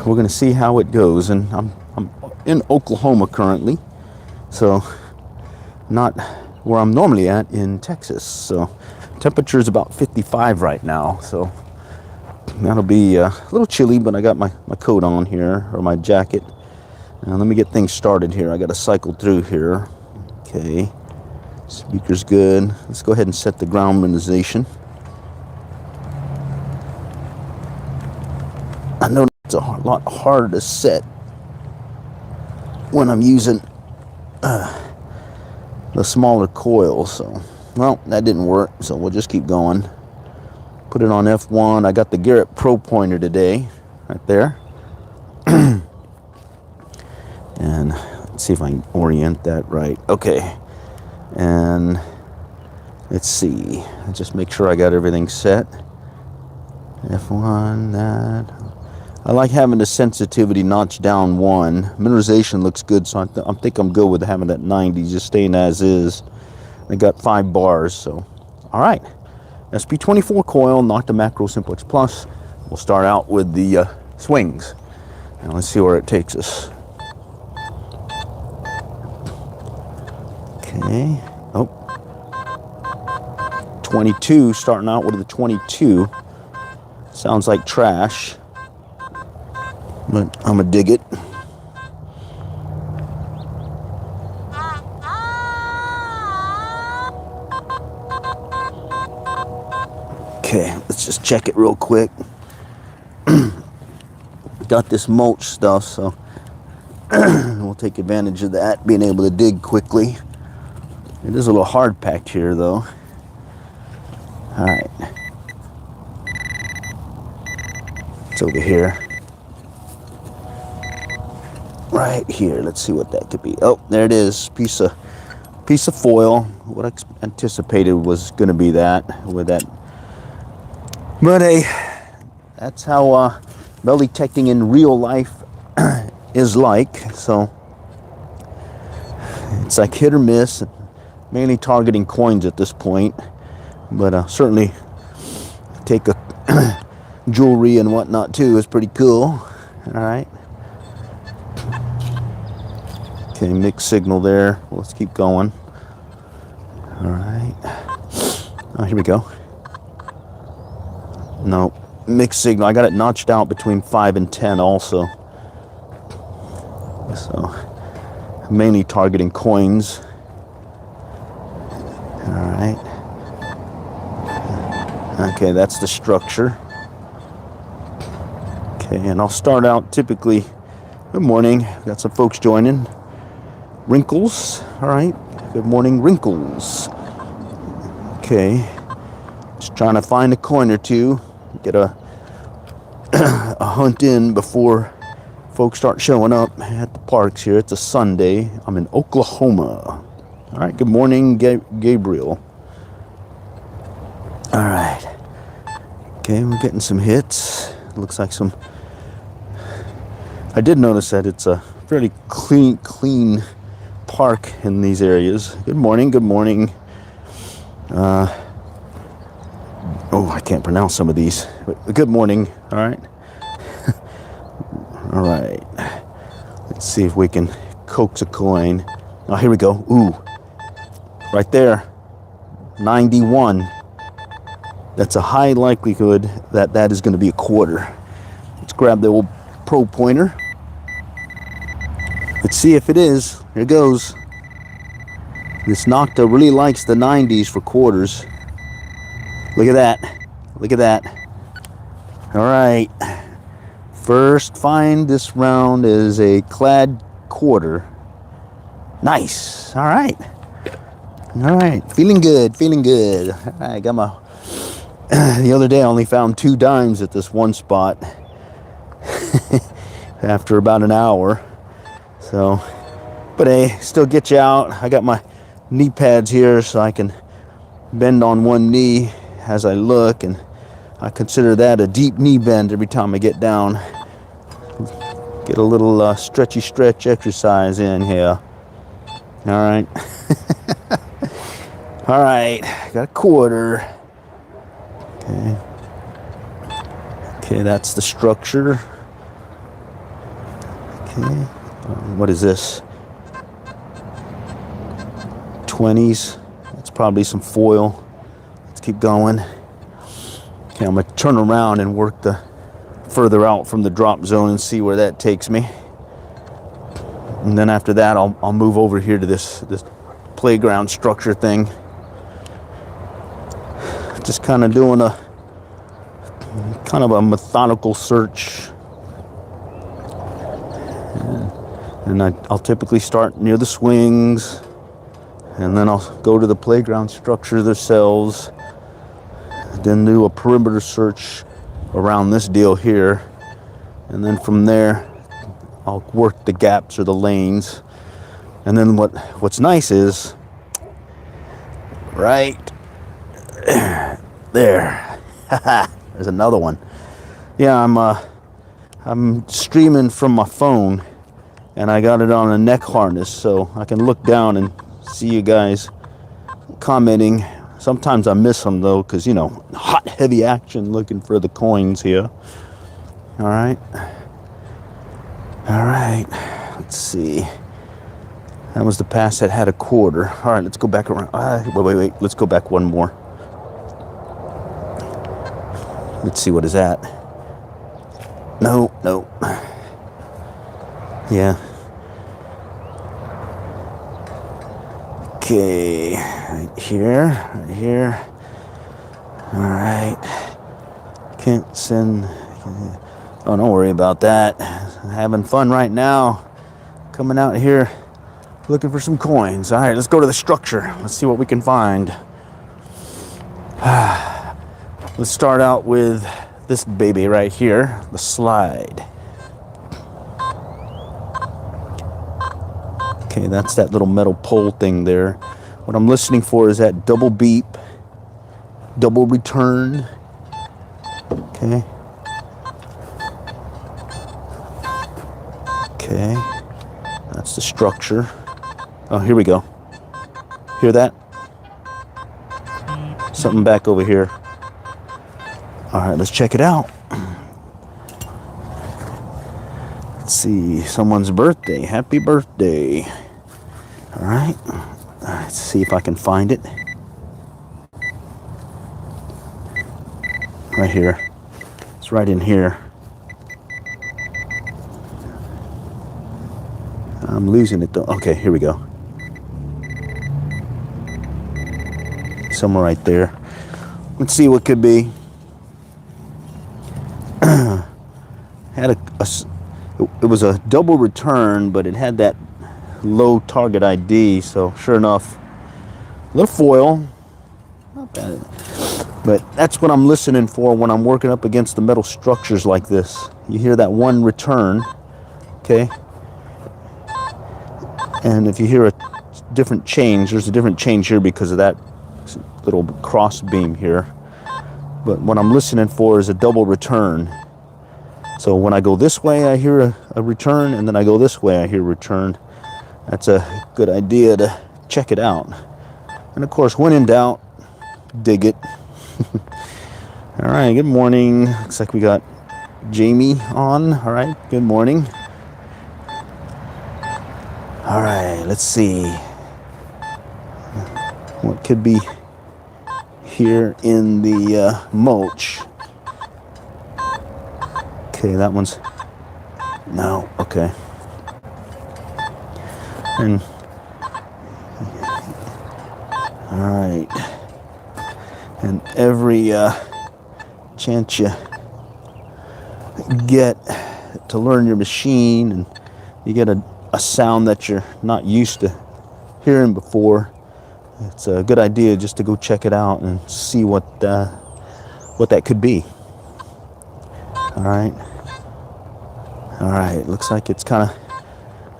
we're going to see how it goes. And I'm in Oklahoma currently, so not where I'm normally at in Texas. So temperature is about 55 right now, so that'll be a little chilly, but I got my coat on here, or my jacket. Now let me get things started here. I got to cycle through here. Okay, speaker's good. Let's go ahead and set the ground minimization. I know it's a lot harder to set when I'm using the smaller coil. So, well, that didn't work, so we'll just keep going. Put it on F1. I got the Garrett Pro pointer today, right there. And let's see if I can orient that right. Okay, and let's see. Just make sure I got everything set. F1, that. I like having the sensitivity notched down 1. Minimization looks good, so I think I'm good with having that 90, just staying as is. I got 5 bars, so all right. SP24 coil, not the Macro Simplex Plus. We'll start out with the swings. Now let's see where it takes us. Okay. Oh. 22, starting out with the 22. Sounds like trash, but I'm gonna dig it. Okay, let's just check it real quick. Got this mulch stuff, so we'll take advantage of that, being able to dig quickly. It is a little hard packed here, though. All right. It's over here. Right here. Let's see what that could be. Oh, there it is. Piece of foil. What I anticipated was going to be that with that. But hey, that's how belly teching in real life is like. So it's like hit or miss. Mainly targeting coins at this point, but certainly take a jewelry and whatnot too is pretty cool. All right. Okay, mixed signal there. Let's keep going. All right. Oh, here we go. No, mixed signal. I got it notched out between 5 and 10 also. So mainly targeting coins. All right. Okay, that's the structure. Okay, and I'll start out typically. Good morning. Got some folks joining. Wrinkles. All right. Good morning, Wrinkles. Okay. Just trying to find a coin or two. Get a hunt in before folks start showing up at the parks here. It's a Sunday. I'm in Oklahoma. All right, good morning, Gabriel. All right. Okay, we're getting some hits. Looks like some. I did notice that it's a fairly clean park in these areas. Good morning, good morning. Oh, I can't pronounce some of these. Good morning, all right. All right. Let's see if we can coax a coin. Oh, here we go. Ooh. Right there, 91. That's a high likelihood that that is going to be a quarter. Let's grab the old Pro pointer. Let's see if it is. Here goes. This Nocta really likes the 90s for quarters. Look at that. Look at that. All right. First find this round is a clad quarter. Nice. All right. All right, feeling good, feeling good. All right, got my, the other day I only found 2 dimes at this one spot after about an hour. So, but hey, still get you out. I got my knee pads here so I can bend on one knee as I look, and I consider that a deep knee bend every time I get down. Get a little stretch exercise in here. All right. All right, got a quarter. Okay. Okay, that's the structure. Okay. What is this? 20s. That's probably some foil. Let's keep going. Okay, I'm going to turn around and work the further out from the drop zone and see where that takes me. And then after that, I'll move over here to this playground structure thing. Just kind of doing a methodical search. And I'll typically start near the swings, and then I'll go to the playground structure themselves, then do a perimeter search around this deal here, and then from there I'll work the gaps or the lanes. And then what's nice is right there. There's another one. Yeah, I'm streaming from my phone, and I got it on a neck harness, so I can look down and see you guys commenting. Sometimes I miss them though, because you know, hot heavy action looking for the coins here. All right, let's see. That was the pass that had a quarter. All right, let's go back around. Wait, let's go back one more. Let's see, what is that? No. Yeah. Okay, right here. All right. Can't send. Oh, don't worry about that. I'm having fun right now. Coming out here looking for some coins. All right, let's go to the structure. Let's see what we can find. Let's start out with this baby right here, the slide. Okay, that's that little metal pole thing there. What I'm listening for is that double beep, double return. Okay. Okay, that's the structure. Oh, here we go. Hear that? Something back over here. All right, let's check it out. Let's see, someone's birthday. Happy birthday. All right, let's see if I can find it. Right here. It's right in here. I'm losing it though. Okay, here we go. Somewhere right there. Let's see what could be. It was a double return, but it had that low target ID, so sure enough, a little foil, not bad. But that's what I'm listening for when I'm working up against the metal structures like this. You hear that one return, okay? And if you hear a different change, there's a different change here because of that little cross beam here. But what I'm listening for is a double return. So when I go this way, I hear a return, and then I go this way, I hear a return. That's a good idea to check it out. And of course, when in doubt, dig it. All right, good morning. Looks like we got Jamie on. All right, good morning. All right, let's see. What could be here in the mulch? Okay, that one's, no, okay. And, all right. And every chance you get to learn your machine and you get a sound that you're not used to hearing before, it's a good idea just to go check it out and see what that could be. All right, looks like it's kind of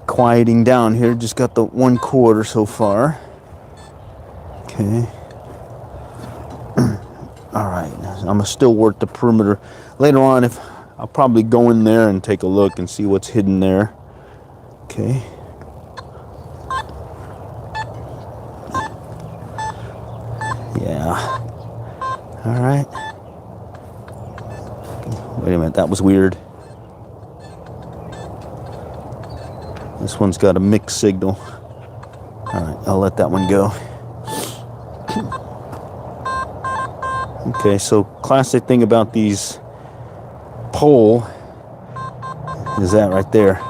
quieting down here. Just got the 1/4 so far. Okay. All right, I'm gonna still work the perimeter. Later on, I'll probably go in there and take a look and see what's hidden there. Okay. Yeah. All right. Wait a minute, that was weird. This one's got a mixed signal. Alright, I'll let that one go. Okay, so classic thing about these pole is that right there.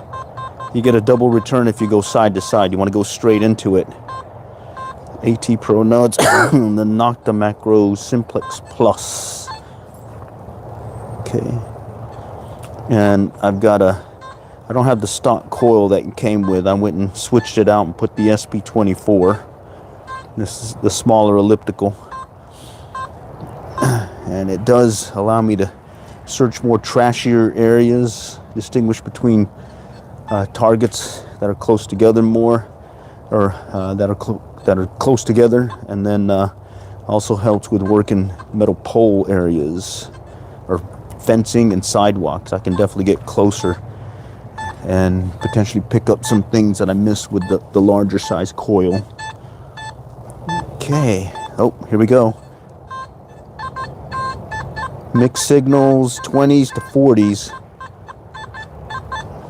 You get a double return if you go side to side. You want to go straight into it. AT Pro nuts, and the Nocta Macro Simplex Plus. Okay. And I've got I don't have the stock coil that it came with. I went and switched it out and put the SP24. This is the smaller elliptical. And it does allow me to search more trashier areas, distinguish between targets that are close together more, or that are close together, and then also helps with working metal pole areas or fencing and sidewalks. I can definitely get closer and potentially pick up some things that I missed with the larger size coil. Okay, oh, here we go. Mixed signals, 20s to 40s.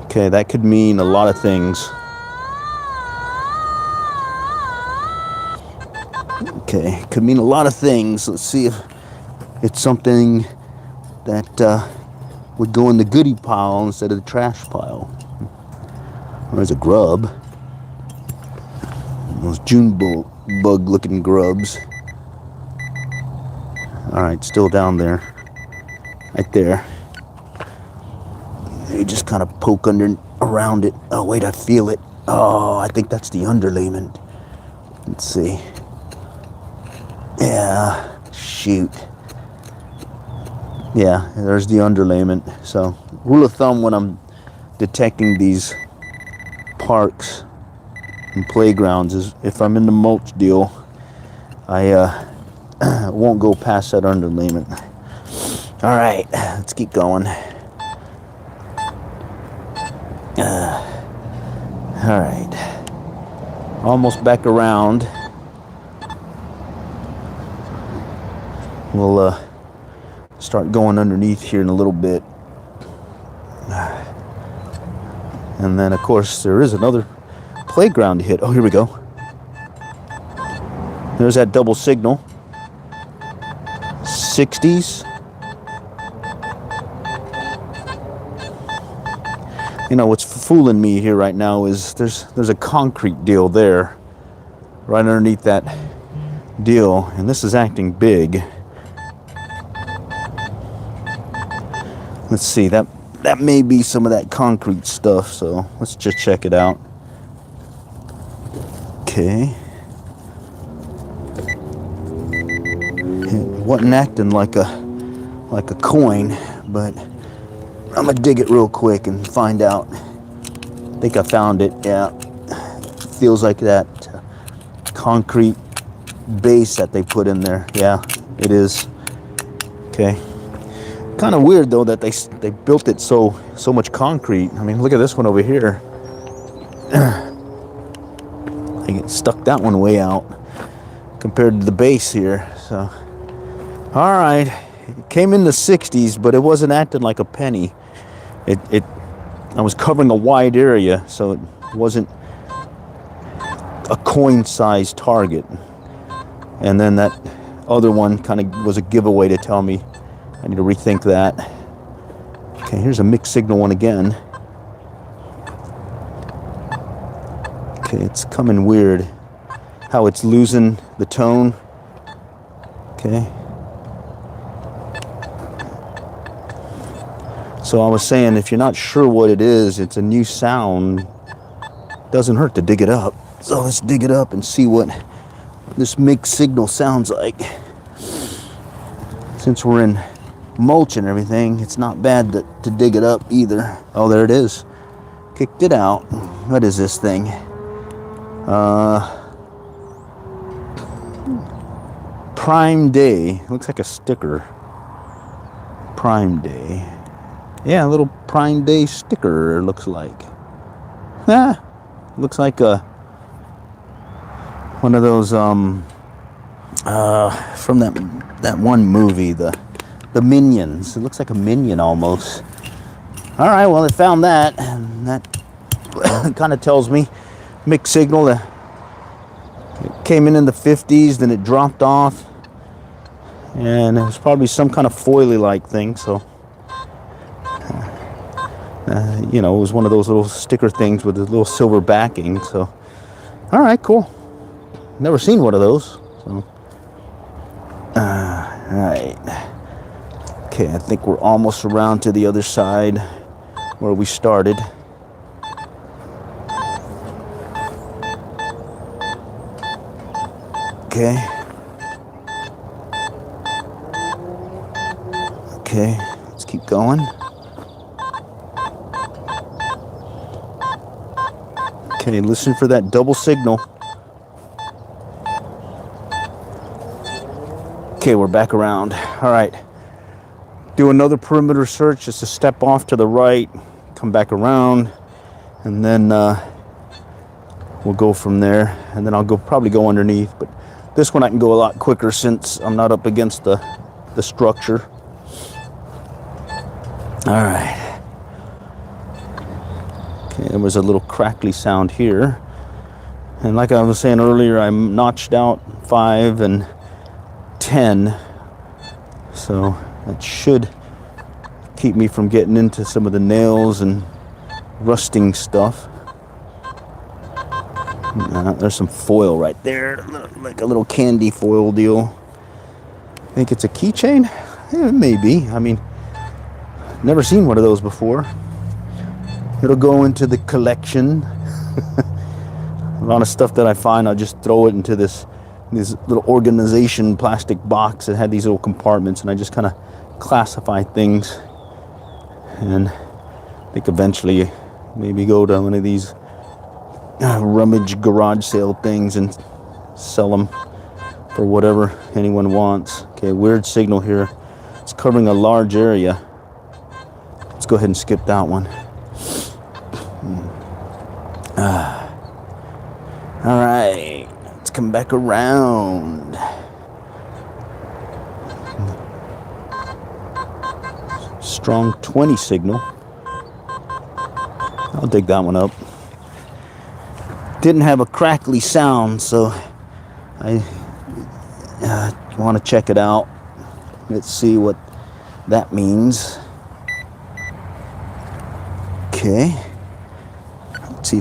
Okay, that could mean a lot of things. Okay, could mean a lot of things. Let's see if it's something that would go in the goodie pile instead of the trash pile. There's a grub. Those June bug looking grubs. Alright, still down there. Right there. You just kind of poke around it. Oh wait, I feel it. Oh, I think that's the underlayment. Let's see. Yeah, shoot. Yeah, there's the underlayment. So, rule of thumb when I'm detecting these parks and playgrounds is if I'm in the mulch deal, I won't go past that underlayment. All right, let's keep going. All right, almost back around. We'll start going underneath here in a little bit. And then, of course, there is another playground to hit. Oh, here we go. There's that double signal. 60s. You know, what's fooling me here right now is there's a concrete deal there. Right underneath that deal. And this is acting big. Let's see, that may be some of that concrete stuff, so let's just check it out. Okay. It wasn't acting like a coin, but I'm gonna dig it real quick and find out. I think I found it, yeah. Feels like that concrete base that they put in there. Yeah, it is. Okay. Kind of weird though that they built it so much concrete. I mean, look at this one over here. I stuck that one way out compared to the base here. So, all right, it came in the 60s, but it wasn't acting like a penny. I was covering a wide area, so it wasn't a coin-sized target. And then that other one kind of was a giveaway to tell me I need to rethink that. Okay, here's a mixed signal one again. Okay, it's coming weird. How it's losing the tone. Okay. So I was saying, if you're not sure what it is, it's a new sound. Doesn't hurt to dig it up. So let's dig it up and see what this mixed signal sounds like. Since we're in mulch and everything, it's not bad to dig it up either. Oh, there it is. Kicked it out. What is this thing? Prime Day. Looks like a sticker. Prime Day. Yeah, a little Prime Day sticker, it looks like. Looks like one of those from that one movie, the Minions. It looks like a minion almost. All right, well, it found that, and that It kind of tells me mixed signal. It came in the 50s, then it dropped off, and it was probably some kind of foily-like thing. So, you know, it was one of those little sticker things with a little silver backing. So, all right, cool. Never seen one of those. So, all right. Okay, I think we're almost around to the other side where we started. Okay. Okay, let's keep going. Okay, listen for that double signal. Okay, we're back around. All right. Do another perimeter search, just a step off to the right, come back around, and then we'll go from there. And then I'll probably go underneath, but this one I can go a lot quicker since I'm not up against the structure. All right. Okay, there was a little crackly sound here. And like I was saying earlier, I notched out 5 and 10. So that should keep me from getting into some of the nails and rusting stuff. There's some foil right there, like a little candy foil deal. I think it's a keychain? Yeah, maybe. I mean, never seen one of those before. It'll go into the collection. A lot of stuff that I find, I'll just throw it into this little organization plastic box that had these little compartments, and I just kind of classify things. And I think eventually maybe go to one of these rummage garage sale things and sell them for whatever anyone wants. Okay, weird signal here. It's covering a large area. Let's go ahead and skip that one. All right, let's come back around. Strong 20 signal. I'll dig that one up. Didn't have a crackly sound, so I want to check it out. Let's see what that means. Okay. Let's see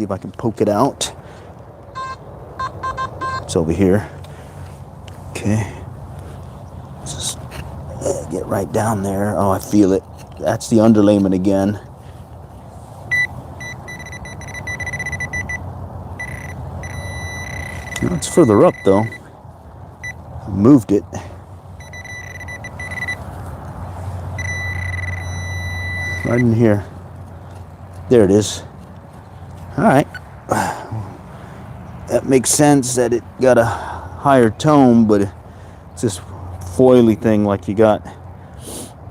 if I can poke it out. It's over here. Okay. Just get right down there. Oh, I feel it. That's the underlayment again. It's further up though. I moved it. Right in here. There it is. All right. That makes sense that it got a higher tone, but it's this foily thing like you got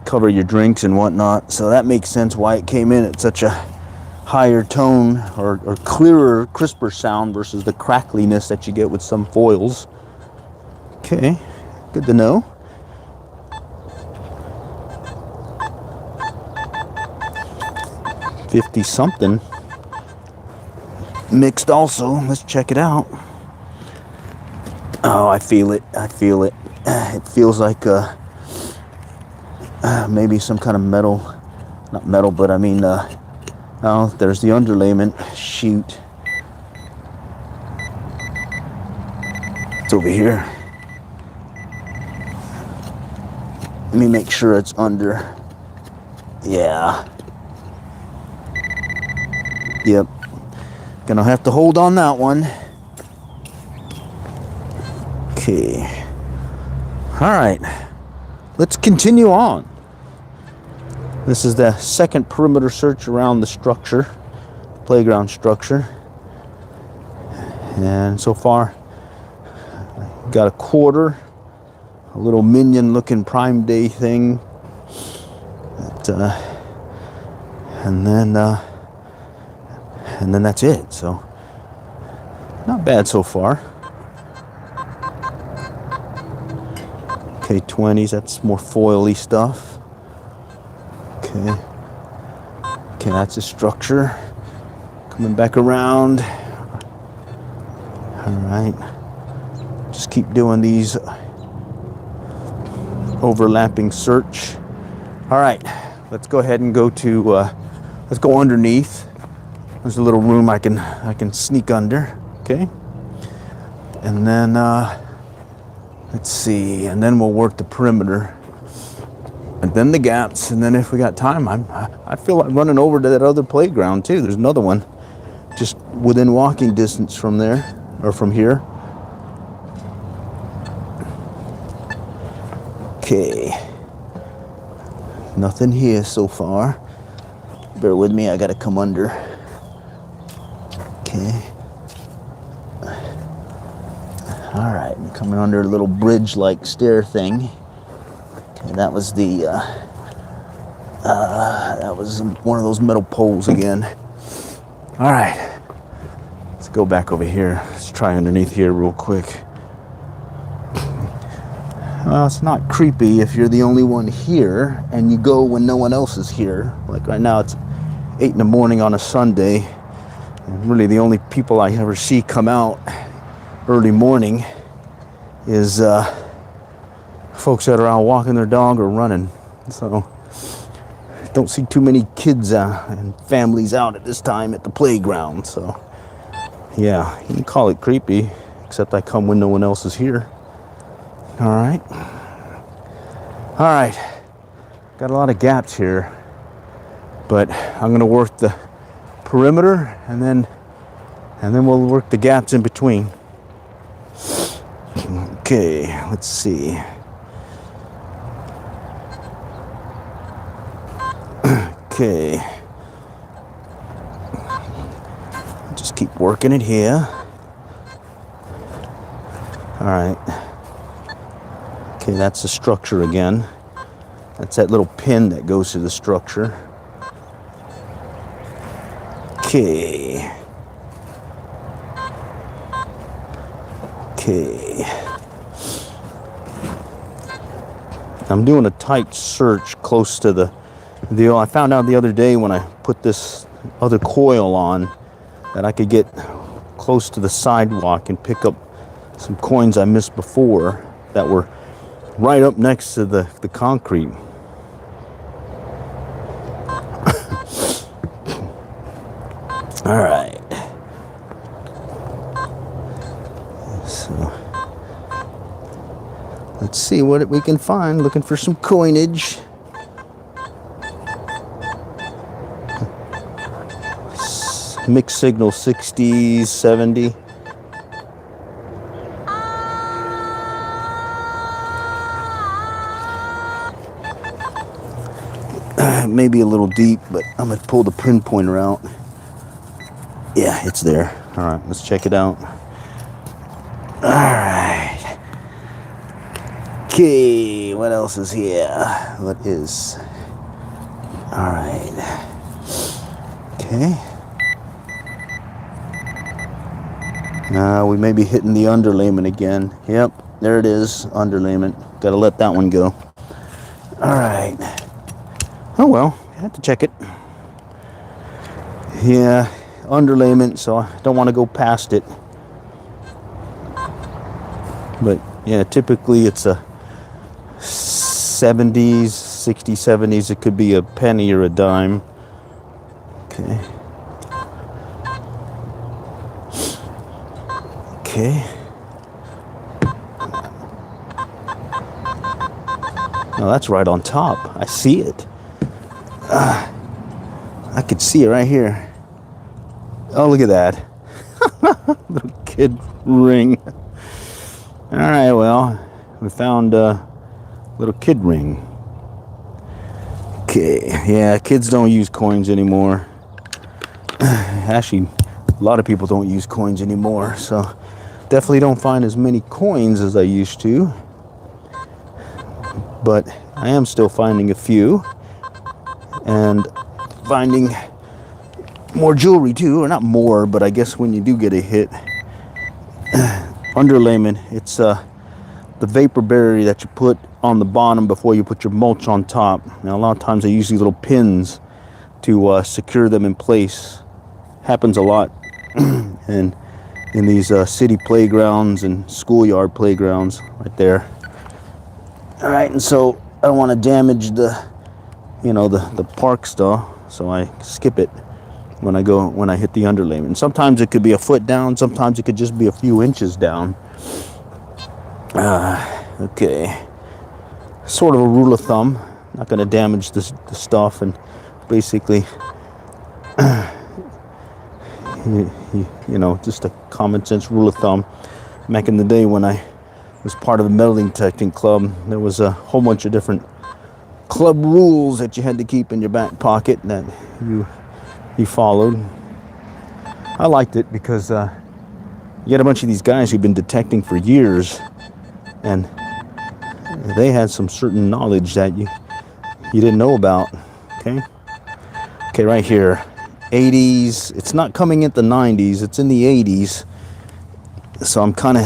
cover your drinks and whatnot. So that makes sense why it came in at such a higher tone or clearer, crisper sound versus the crackliness that you get with some foils. Okay, good to know. $50 something. Mixed also. Let's check it out. Oh, I feel it. I feel it. It feels like maybe some kind of metal. Not metal, but I mean, oh, there's the underlayment. Shoot. It's over here. Let me make sure it's under. Yeah. Yep. Gonna have to hold on that one. Okay. All right. Let's continue on. This is the second perimeter search around the structure, playground structure. And so far, got a quarter, a little minion looking Prime Day thing. And then that's it. So not bad so far. Okay, 20s, that's more foily stuff. Okay. Okay, that's a structure. Coming back around. All right. Just keep doing these overlapping search. All right, let's go ahead and go to, let's go underneath. There's a little room I can sneak under, okay? And then, let's see, and then we'll work the perimeter. And then the gaps, and then if we got time, I feel like running over to that other playground too. There's another one just within walking distance from there, or from here. Okay. Nothing here so far. Bear with me, I gotta come under. Okay. All right, I'm coming under a little bridge-like stair thing. Okay, that was the, that was one of those metal poles again. All right, let's go back over here. Let's try underneath here real quick. Well, it's not creepy if you're the only one here and you go when no one else is here. Like right now, it's 8 in the morning on a Sunday. And really, the only people I ever see come out early morning is folks that are out walking their dog or running. So don't see too many kids and families out at this time at the playground. So yeah, you can call it creepy, except I come when no one else is here. All right. Got a lot of gaps here, but I'm gonna work the perimeter and then we'll work the gaps in between. Okay, let's see. Okay. Just keep working it here. All right. Okay, that's the structure again. That's that little pin that goes to the structure. Okay. Okay. I'm doing a tight search close to the deal. I found out the other day when I put this other coil on that I could get close to the sidewalk and pick up some coins I missed before that were right up next to the concrete. All right. So let's see what we can find. Looking for some coinage. Mixed signal 60s, 70. Maybe a little deep, but I'm gonna pull the pinpointer out. Yeah, it's there. All right, let's check it out. All right. Okay, what else is here? What is? All right. Okay. We may be hitting the underlayment again. Yep, there it is, underlayment. Gotta let that one go. All right. Oh well, I had to check it. Yeah, underlayment, so I don't want to go past it. But yeah, typically it's a 70s, 60s, 70s. It could be a penny or a dime. Okay. Okay. Oh, that's right on top. I see it. I could see it right here. Oh, look at that. Little kid ring. All right, well, we found a little kid ring. Okay, yeah, kids don't use coins anymore. Actually, a lot of people don't use coins anymore, so definitely don't find as many coins as I used to. But I am still finding a few. And finding more jewelry too, or not more, but I guess when you do get a hit, underlayment, it's the vapor barrier that you put on the bottom before you put your mulch on top. Now a lot of times I use these little pins to secure them in place. Happens a lot and in these city playgrounds and schoolyard playgrounds right there. All right, and so I don't want to damage the the park stuff, so I skip it when I hit the underlayment. Sometimes it could be a foot down, sometimes it could just be a few inches down. Okay, sort of a rule of thumb. Not going to damage the stuff, and basically, just a common sense rule of thumb. Back in the day when I was part of a metal detecting club, there was a whole bunch of different club rules that you had to keep in your back pocket that you followed. I liked it because you get a bunch of these guys who've been detecting for years, and they had some certain knowledge that you didn't know about. Okay, right here, 80s. It's not coming at the 90s, it's in the 80s. So I'm kind of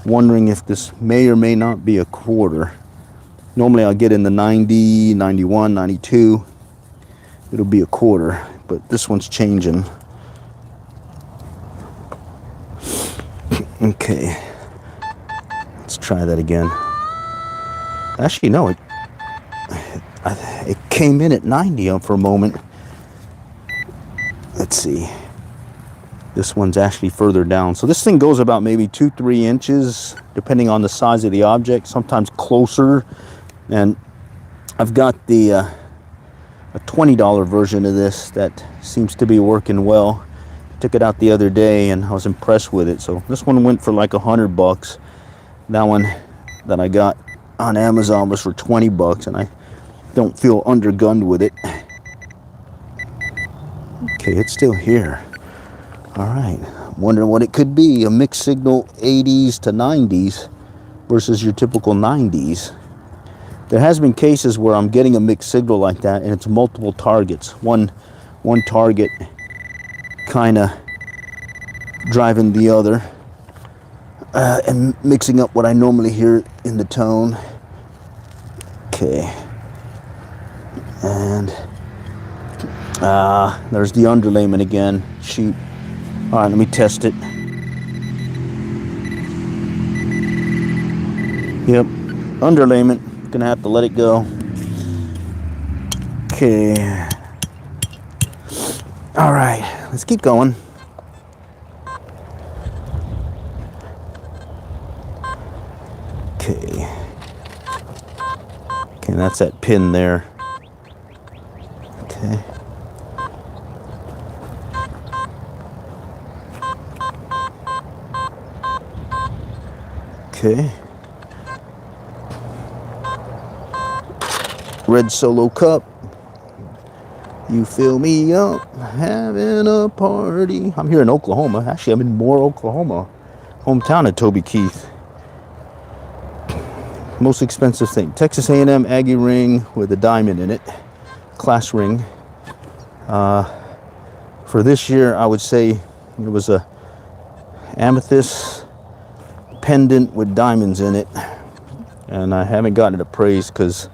wondering if this may or may not be a quarter. Normally I'll get in the 90, 91, 92. It'll be a quarter, but this one's changing. Okay, let's try that again. Actually, no, it came in at 90 for a moment. Let's see. This one's actually further down. So this thing goes about maybe 2-3 inches, depending on the size of the object, sometimes closer. And I've got the a $20 version of this that seems to be working well. Took it out the other day and I was impressed with it. So this one went for like $100. That one that I got on Amazon was for $20, and I don't feel undergunned with it. Okay, it's still here. All right, I'm wondering what it could be. A mixed signal 80s to 90s versus your typical 90s. There has been cases where I'm getting a mixed signal like that, and it's multiple targets. One target kind of driving the other, and mixing up what I normally hear in the tone. Okay, and there's the underlayment again. Shoot. All right, let me test it. Yep, underlayment. Gonna have to let it go. Okay. All right, let's keep going. Okay. Okay, that's that pin there. Okay. Okay. Red Solo Cup. You fill me up, having a party. I'm here in Oklahoma. Actually, I'm in Moore, Oklahoma. Hometown of Toby Keith. Most expensive thing. Texas A&M Aggie ring with a diamond in it. Class ring. For this year, I would say it was a amethyst pendant with diamonds in it. And I haven't gotten it appraised because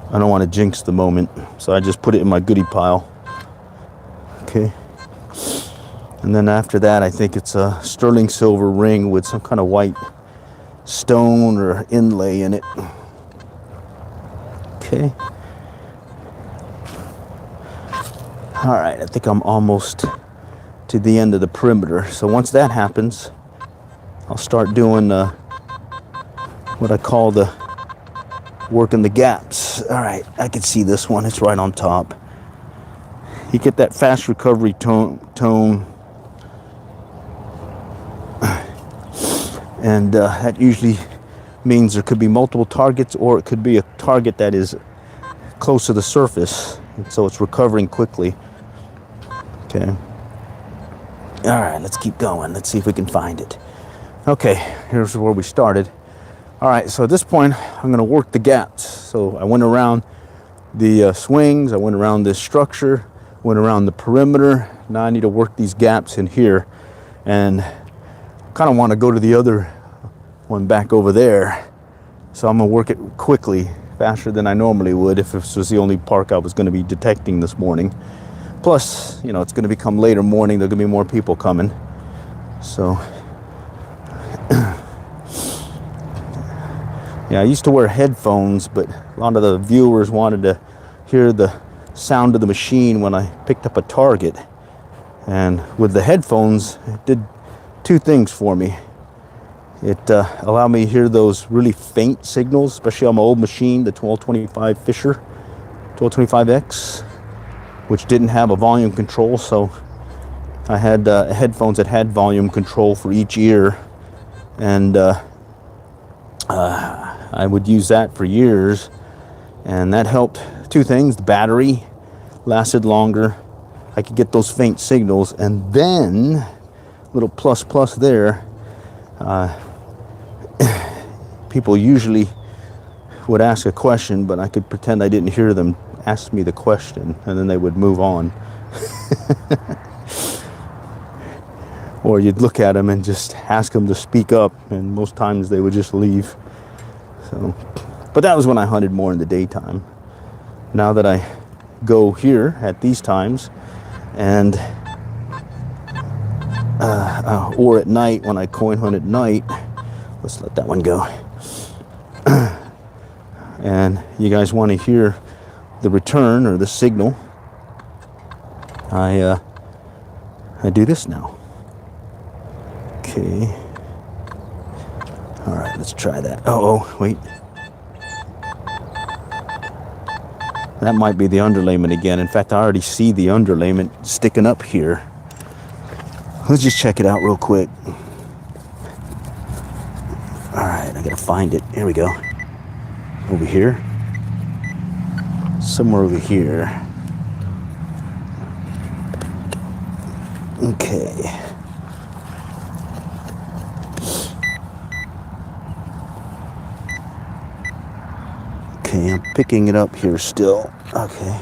I don't want to jinx the moment, so I just put it in my goodie pile. Okay. And then after that, I think it's a sterling silver ring with some kind of white stone or inlay in it. Okay. All right, I think I'm almost to the end of the perimeter. So once that happens, I'll start doing what I call the working the gaps. All right, I can see this one. It's right on top. You get that fast recovery tone. And that usually means there could be multiple targets, or it could be a target that is close to the surface, and so it's recovering quickly. Okay. All right, let's keep going. Let's see if we can find it. Okay, here's where we started. All right, so at this point, I'm going to work the gaps. So I went around the swings, I went around this structure, went around the perimeter. Now I need to work these gaps in here, and kind of want to go to the other one back over there. So I'm going to work it quickly. faster than I normally would if this was the only park I was going to be detecting this morning. Plus, you know, it's going to become later morning. There are going to be more people coming. So, yeah, I used to wear headphones, but a lot of the viewers wanted to hear the sound of the machine when I picked up a target. And with the headphones, it did two things for me. It allowed me to hear those really faint signals, especially on my old machine, the 1225 Fisher, 1225X, which didn't have a volume control. So I had headphones that had volume control for each ear, and I would use that for years, and that helped two things. The battery lasted longer. I could get those faint signals, and then little plus there, people usually would ask a question, but I could pretend I didn't hear them ask me the question, and then they would move on. Or you'd look at them and just ask them to speak up, and most times they would just leave. So, but that was when I hunted more in the daytime. Now that I go here at these times, and or at night when I coin hunt at night, let's let that one go. And you guys want to hear the return or the signal, I do this now. Okay. All right, let's try that. Oh, wait. That might be the underlayment again. In fact, I already see the underlayment sticking up here. Let's just check it out real quick. All right, I gotta find it. Here we go. Over here. Somewhere over here. Okay. Okay, I'm picking it up here still. Okay.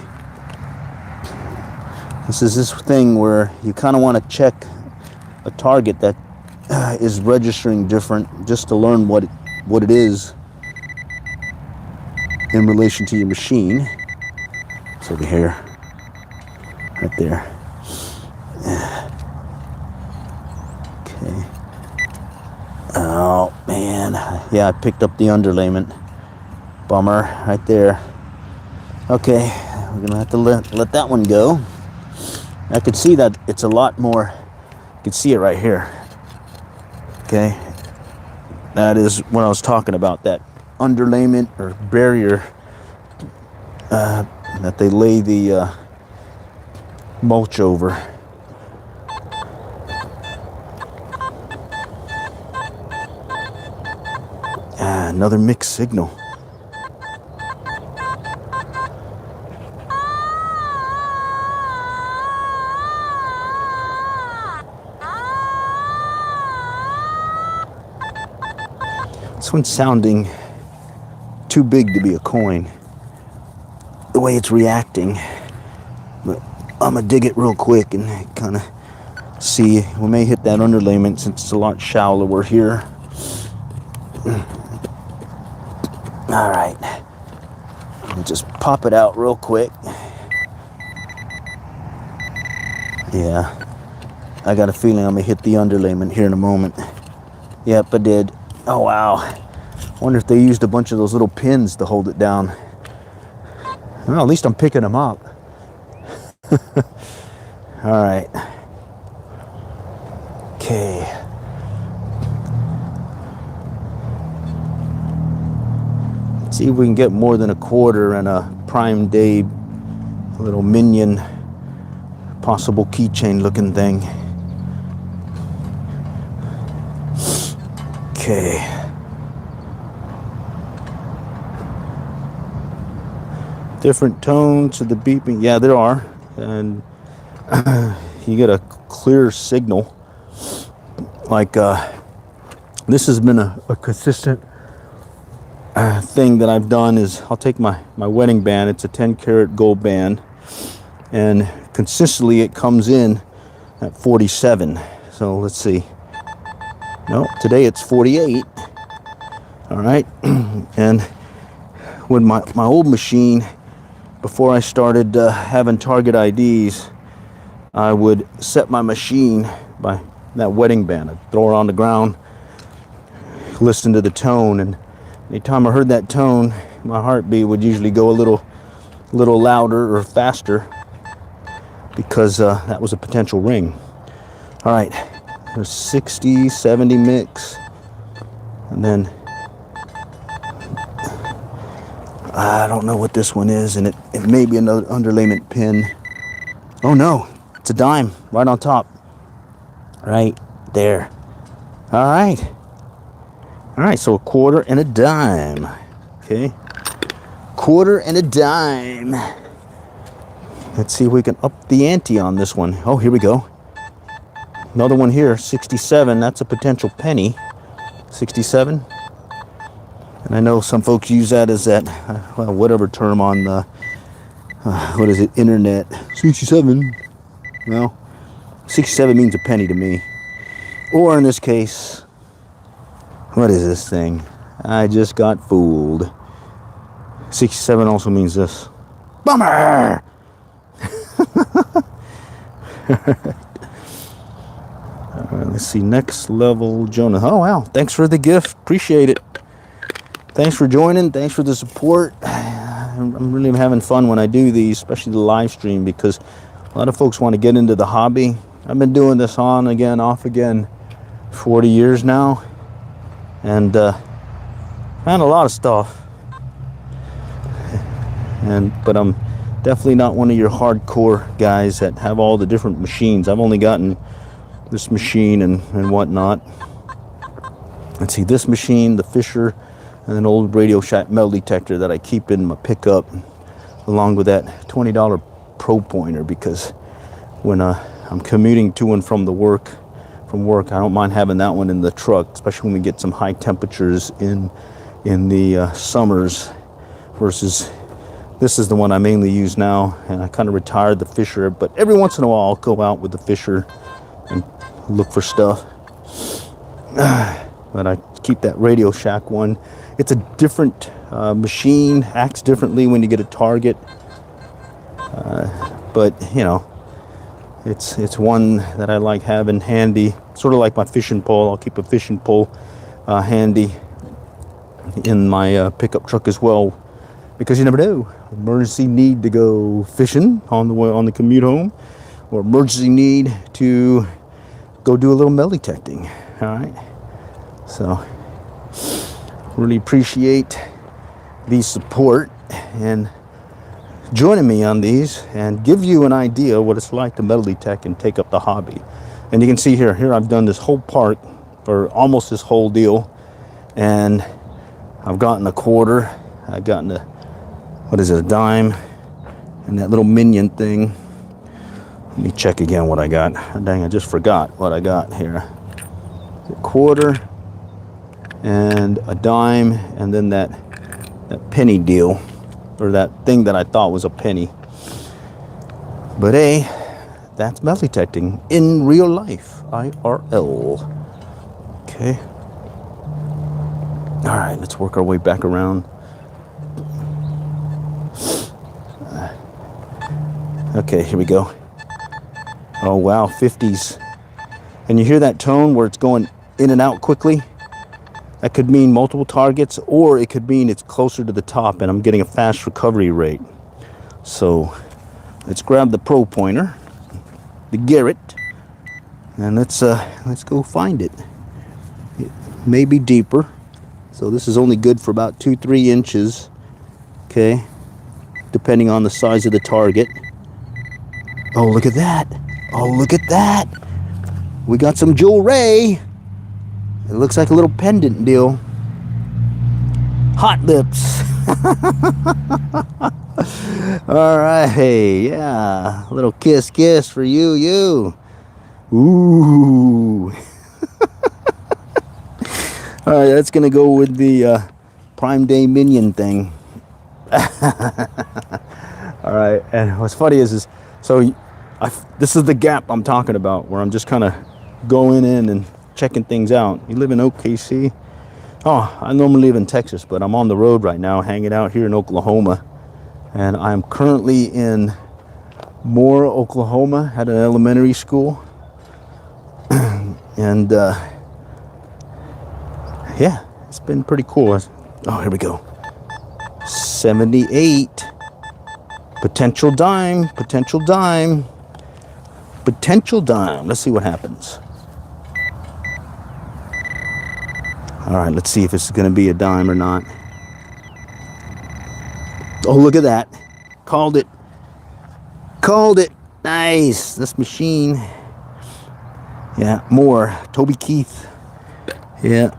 This is this thing where you kind of want to check a target that is registering different, just to learn what it is in relation to your machine. It's over here, right there. Okay. Oh man, yeah, I picked up the underlayment. Bummer, right there. Okay, we're gonna have to let that one go. I could see that it's a lot more. You can see it right here. Okay, that is what I was talking about. That underlayment or barrier that they lay the mulch over. Another mixed signal. This one's sounding too big to be a coin, the way it's reacting. But I'm gonna dig it real quick and kind of see. We may hit that underlayment since it's a lot shallower here. All right, let me just pop it out real quick. Yeah, I got a feeling I'm gonna hit the underlayment here in a moment. Yep, I did. Oh wow, I wonder if they used a bunch of those little pins to hold it down. Well, at least I'm picking them up. All right. Okay. Let's see if we can get more than a quarter and a prime day little minion possible keychain looking thing. Okay. Different tones to the beeping. Yeah, there are. And you get a clear signal. Like this has been a consistent thing that I've done is I'll take my wedding band. It's a 10 karat gold band. And consistently it comes in at 47. So let's see. No, today it's 48. All right. And with my old machine, before I started having target IDs, I would set my machine by that wedding band. I'd throw her on the ground, listen to the tone, and anytime I heard that tone, my heartbeat would usually go a little louder or faster, because that was a potential ring. All right, there's 60, 70 mix, and then I don't know what this one is, and it may be another underlayment pin. Oh no, it's a dime right on top, right there. All right, so a quarter and a dime. Okay, quarter and a dime. Let's see if we can up the ante on this one. Oh, here we go. Another one here, 67. That's a potential penny. 67. And I know some folks use that as that, whatever term on the, what is it, internet. 67. Well, 67 means a penny to me. Or in this case, what is this thing? I just got fooled. 67 also means this. Bummer! All right, let's see. Next level, Jonah. Oh, wow. Thanks for the gift. Appreciate it. Thanks for joining. Thanks for the support. I'm really having fun when I do these, especially the live stream, because a lot of folks want to get into the hobby. I've been doing this on again, off again, 40 years now. And found a lot of stuff. But I'm definitely not one of your hardcore guys that have all the different machines. I've only gotten this machine and whatnot. Let's see, this machine, the Fisher, and an old Radio Shack metal detector that I keep in my pickup, along with that $20 Pro Pointer, because when I'm commuting to and from work, I don't mind having that one in the truck, especially when we get some high temperatures in the summers, versus this is the one I mainly use now. And I kind of retired the Fisher, but every once in a while I'll go out with the Fisher and look for stuff. But I keep that Radio Shack one. It's a different machine, acts differently when you get a target, but you know, it's one that I like having handy, sort of like my fishing pole. I'll keep a fishing pole handy in my pickup truck as well, because you never know, emergency need to go fishing on the commute home, or emergency need to go do a little metal detecting. All right, so really appreciate the support and joining me on these, and give you an idea what it's like to metal detect and take up the hobby. And you can see here I've done this whole part, or almost this whole deal, and I've gotten a quarter, I've gotten a, what is it, a dime, and that little minion thing. Let me check again what I got. Dang, I just forgot what I got here. A quarter and a dime, and then that penny deal, or that thing that I thought was a penny. But hey, that's metal detecting in real life, IRL. Okay. All right, let's work our way back around. Okay, here we go. Oh wow, 50s. And you hear that tone where it's going in and out quickly? That could mean multiple targets, or it could mean it's closer to the top and I'm getting a fast recovery rate. So let's grab the Pro Pointer, the Garrett, and let's go find it. It may be deeper, so this is only good for about 2-3 inches. Okay, depending on the size of the target. Oh, look at that! Oh, look at that! We got some jewelry. It looks like a little pendant deal. Hot lips. All right, yeah, a little kiss for you. Ooh. All right, that's gonna go with the Prime Day Minion thing. All right, and what's funny is so this is the gap I'm talking about, where I'm just kind of going in and checking things out. You live in OKC? Oh, I normally live in Texas, but I'm on the road right now, hanging out here in Oklahoma. And I'm currently in Moore, Oklahoma, at an elementary school. And yeah, it's been pretty cool. Oh, here we go. 78. Potential dime, potential dime, potential dime. Let's see what happens. All right, let's see if it's going to be a dime or not. Oh, look at that. Called it. Called it. Nice. This machine. Yeah, more. Toby Keith. Yeah.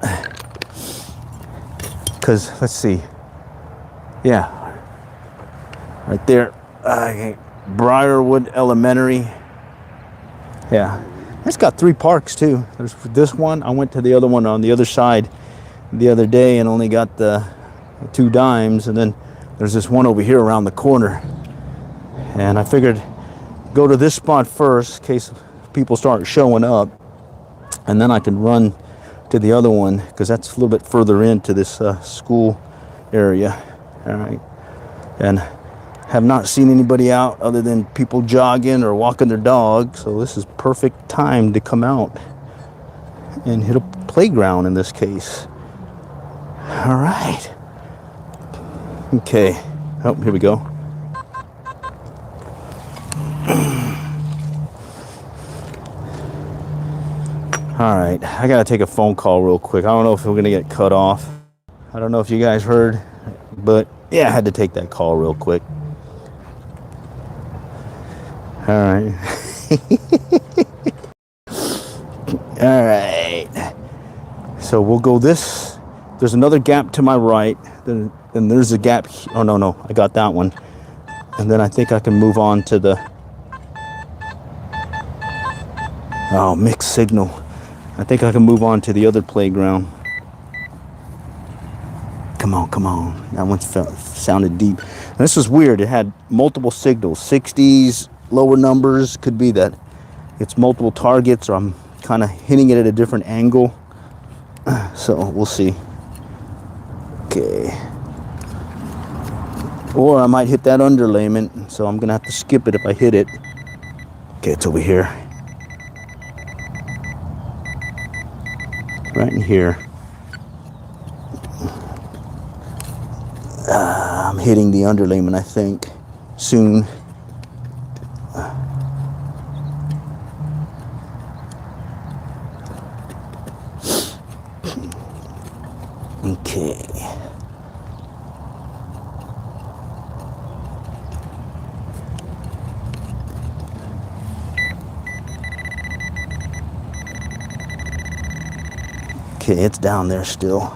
Because, let's see. Yeah. Right there. Briarwood Elementary. Yeah. It's got 3 parks, too. There's this one. I went to the other one on the other side the other day and only got the 2 dimes. And then there's this one over here around the corner. And I figured go to this spot first in case people start showing up. And then I can run to the other one because that's a little bit further into this school area. All right. And have not seen anybody out other than people jogging or walking their dog. So this is perfect time to come out and hit a playground in this case. All right. Okay. Oh, here we go. All right. I got to take a phone call real quick. I don't know if we're going to get cut off. I don't know if you guys heard, but yeah, I had to take that call real quick. All right. All right. So we'll go this. There's another gap to my right. Then there's a gap. Oh, no. I got that one. And then I think I can move on to the... Oh, mixed signal. I think I can move on to the other playground. Come on. That one sounded deep. And this is weird. It had multiple signals. 60s, lower numbers. Could be that it's multiple targets or I'm kind of hitting it at a different angle. So we'll see. Okay. Or I might hit that underlayment. So I'm going to have to skip it if I hit it. Okay, it's over here. Right in here. I'm hitting the underlayment, I think, soon. Okay. Okay, it's down there still.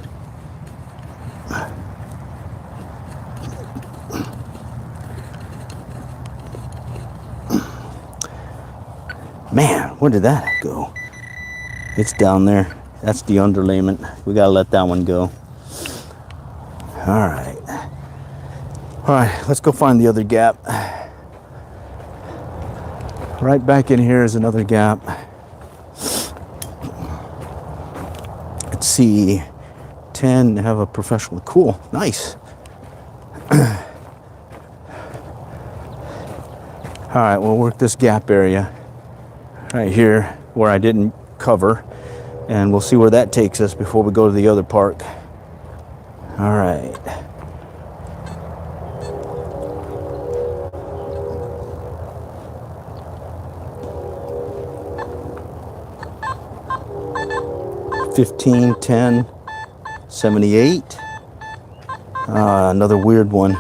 Man, where did that go? It's down there. That's the underlayment. We gotta let that one go. All right, let's go find the other gap. Right back in here is another gap. Let's see. 10, have a professional. Cool, nice. All right, we'll work this gap area right here where I didn't cover, and we'll see where that takes us before we go to the other park. All right. $15, $10, $78. Another weird one.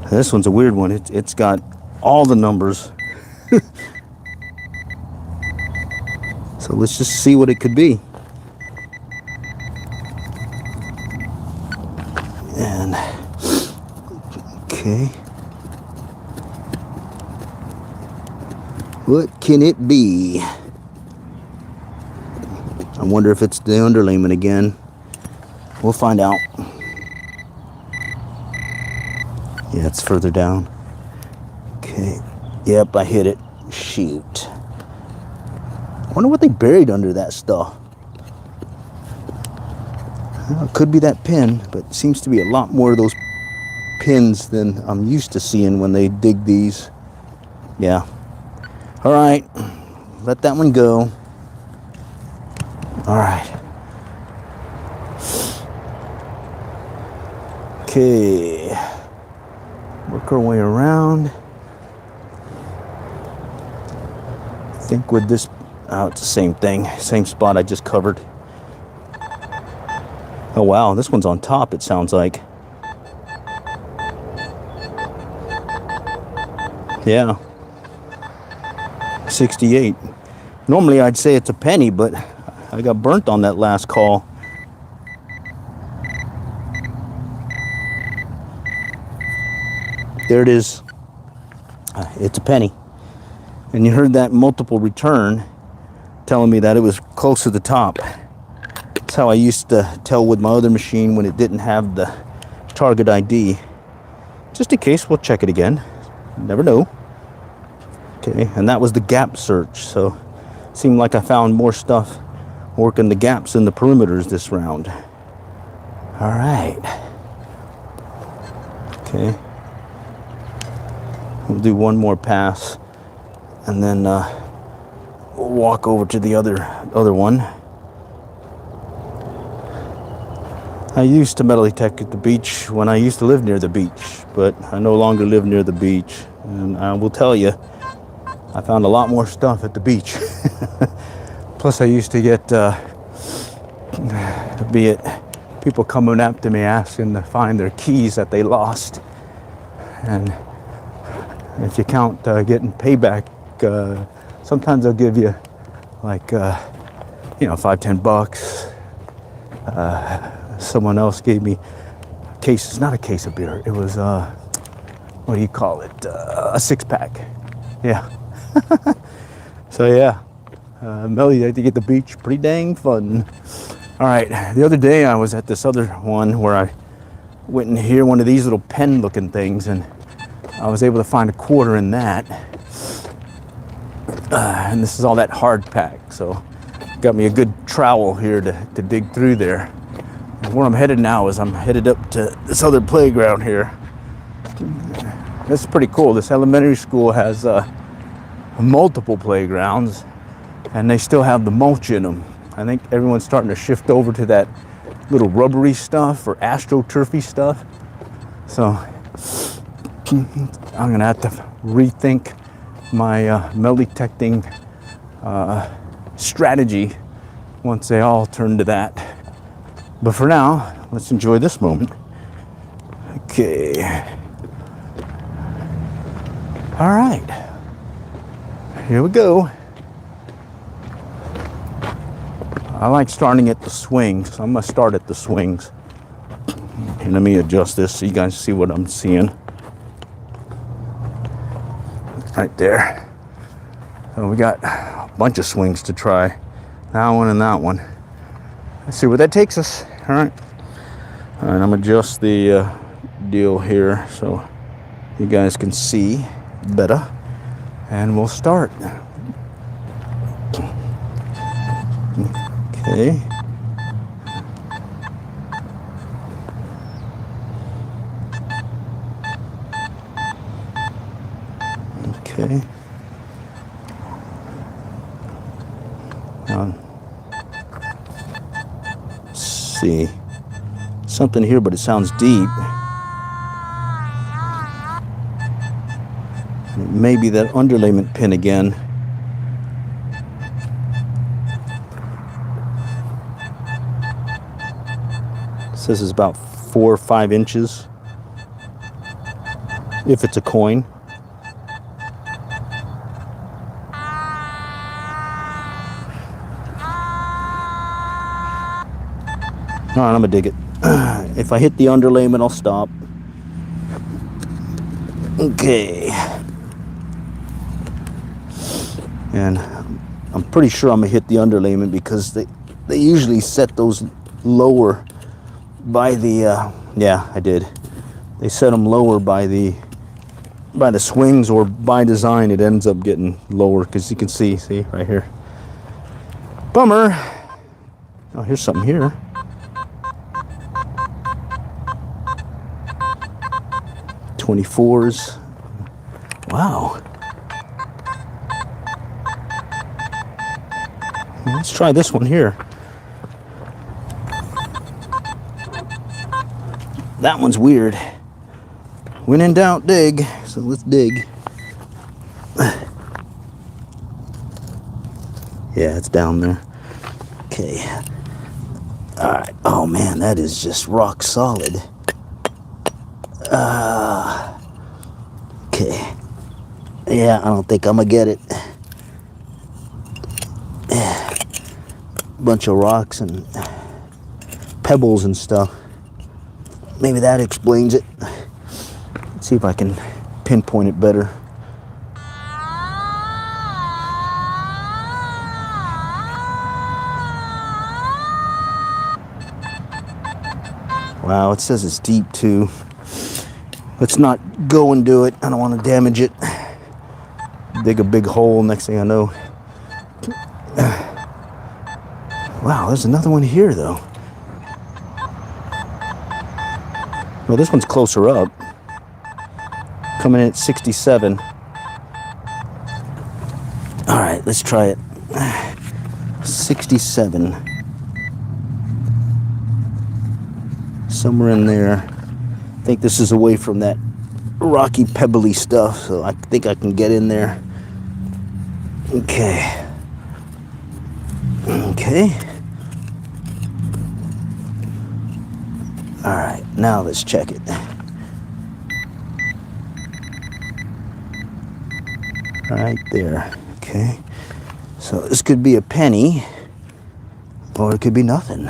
This one's a weird one. It's got all the numbers. So let's just see what it could be. And okay. What can it be? I wonder if it's the underlayment again. We'll find out. Yeah, it's further down. Okay. Yep, I hit it. Shoot. I wonder what they buried under that stuff. Well, it could be that pin, but it seems to be a lot more of those pins than I'm used to seeing when they dig these. Yeah. All right. Let that one go. All right. Okay. Work our way around. I think with this, it's the same thing. Same spot I just covered. Oh wow, this one's on top, it sounds like. Yeah. 68. Normally I'd say it's a penny, but I got burnt on that last call. There it is. It's a penny. And you heard that multiple return telling me that it was close to the top. That's how I used to tell with my other machine when it didn't have the target ID. Just in case, we'll check it again. Never know. Okay, and that was the gap search. So it seemed like I found more stuff working the gaps in the perimeters this round. All right. Okay. We'll do one more pass, and then we'll walk over to the other one. I used to metal detect at the beach when I used to live near the beach, but I no longer live near the beach. And I will tell you, I found a lot more stuff at the beach. Plus, I used to get, be it people coming up to me asking to find their keys that they lost. And if you count getting payback, sometimes they'll give you like, $5-10. Someone else gave me a case. It's not a case of beer. It was what do you call it? A 6-pack. Yeah. So yeah, Melly, I had to get the beach. Pretty dang fun. All right. The other day I was at this other one where I went in here, one of these little pen-looking things, and I was able to find a quarter in that. And this is all that hard pack. So got me a good trowel here to dig through there. And where I'm headed now is I'm headed up to this other playground here. This is pretty cool. This elementary school has multiple playgrounds, and they still have the mulch in them. I think everyone's starting to shift over to that little rubbery stuff or astroturfy stuff. So I'm gonna have to rethink my metal detecting strategy once they all turn to that. But for now, let's enjoy this moment. Okay. All right. Here we go. I like starting at the swings, so I'm going to start at the swings. And let me adjust this so you guys see what I'm seeing. Right there. So we got a bunch of swings to try. That one and that one. Let's see where that takes us. All right. All right, I'm going to adjust the deal here so you guys can see better. And we'll start. Okay. Okay. Let's see. Something here, but it sounds deep. Maybe that underlayment pin again. It says it's about 4 or 5 inches. If it's a coin. All right, I'm gonna dig it. If I hit the underlayment, I'll stop. Okay. And I'm pretty sure I'm gonna hit the underlayment because they usually set those lower by the, yeah, I did. They set them lower by the by the swings or by design, it ends up getting lower, because you can see right here. Bummer. Oh, here's something here. .24s. Wow. Let's try this one here. That one's weird. When in doubt, dig. So let's dig. Yeah, it's down there. Okay. Alright. Oh man, that is just rock solid. Okay. Yeah, I don't think I'm gonna get it. Bunch of rocks and pebbles and stuff. Maybe that explains it. Let's see if I can pinpoint it better. Wow, it says it's deep too. Let's not go and do it. I don't want to damage it. Dig a big hole, next thing I know. Wow, there's another one here though. Well, this one's closer up. Coming in at 67. Alright, let's try it. 67. Somewhere in there. I think this is away from that rocky, pebbly stuff, so I think I can get in there. Okay. Okay. Alright, now let's check it. Right there. Okay. So this could be a penny, or it could be nothing.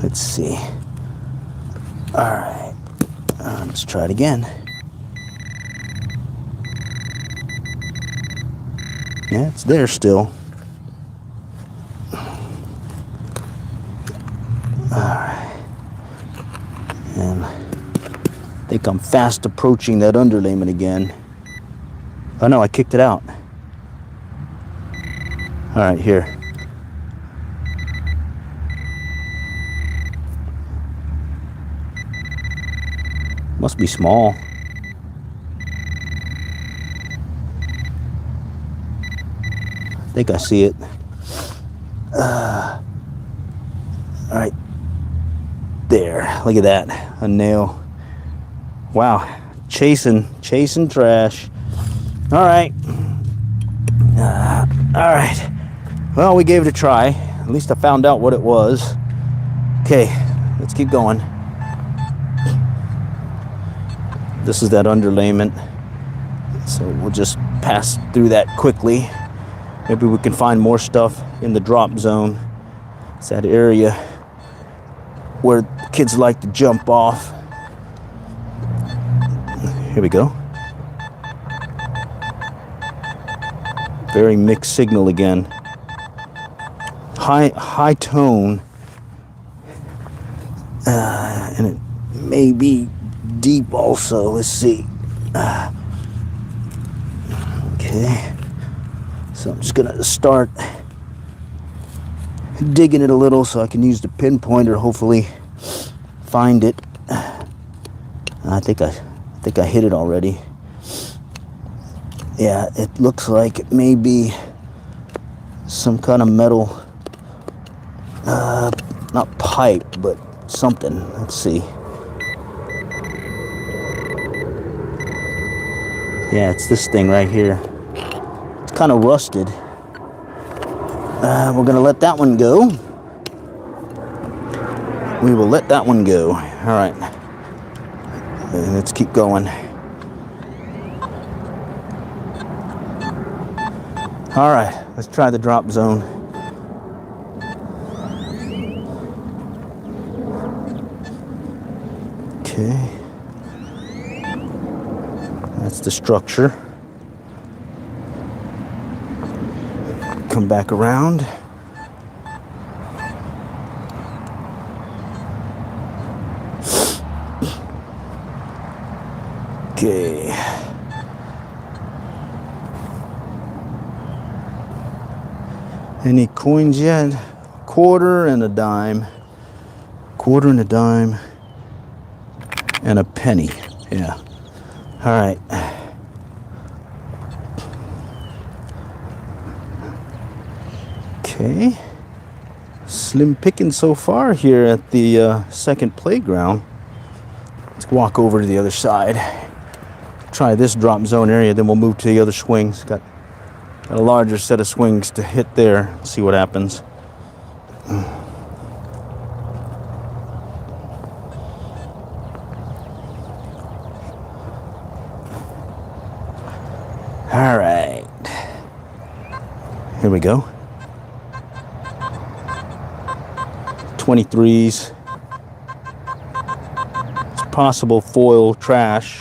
Let's see. Alright. Let's try it again. Yeah, it's there still. Alright. And I think I'm fast approaching that underlayment again. Oh no, I kicked it out. Alright, here. Must be small. I think I see it. Alright. There. Look at that. A nail. Wow. Chasing trash. Alright. Alright. Well, we gave it a try. At least I found out what it was. Okay. Let's keep going. This is that underlayment, so we'll just pass through that quickly. Maybe we can find more stuff in the drop zone. It's that area where kids like to jump off. Here we go. Very mixed signal again. High tone, and it may be deep also. Let's see. Okay, so I'm just gonna start digging it a little so I can use the pinpointer, hopefully find it. I think I hit it already. Yeah, it looks like it may be some kind of metal, not pipe, but something. Let's see. Yeah, it's this thing right here. It's kind of rusted. We're gonna let that one go. We will let that one go. All right. Let's keep going. All right, let's try the drop zone. Okay. That's the structure. Come back around. Okay. Any coins yet? Quarter and a dime. Quarter and a dime. And a penny. Yeah. All right. Okay. Slim pickings so far here at the second playground. Let's walk over to the other side. Try this drop zone area, then we'll move to the other swings. Got a larger set of swings to hit there. See what happens. All right. Here we go. 23s. It's possible foil trash.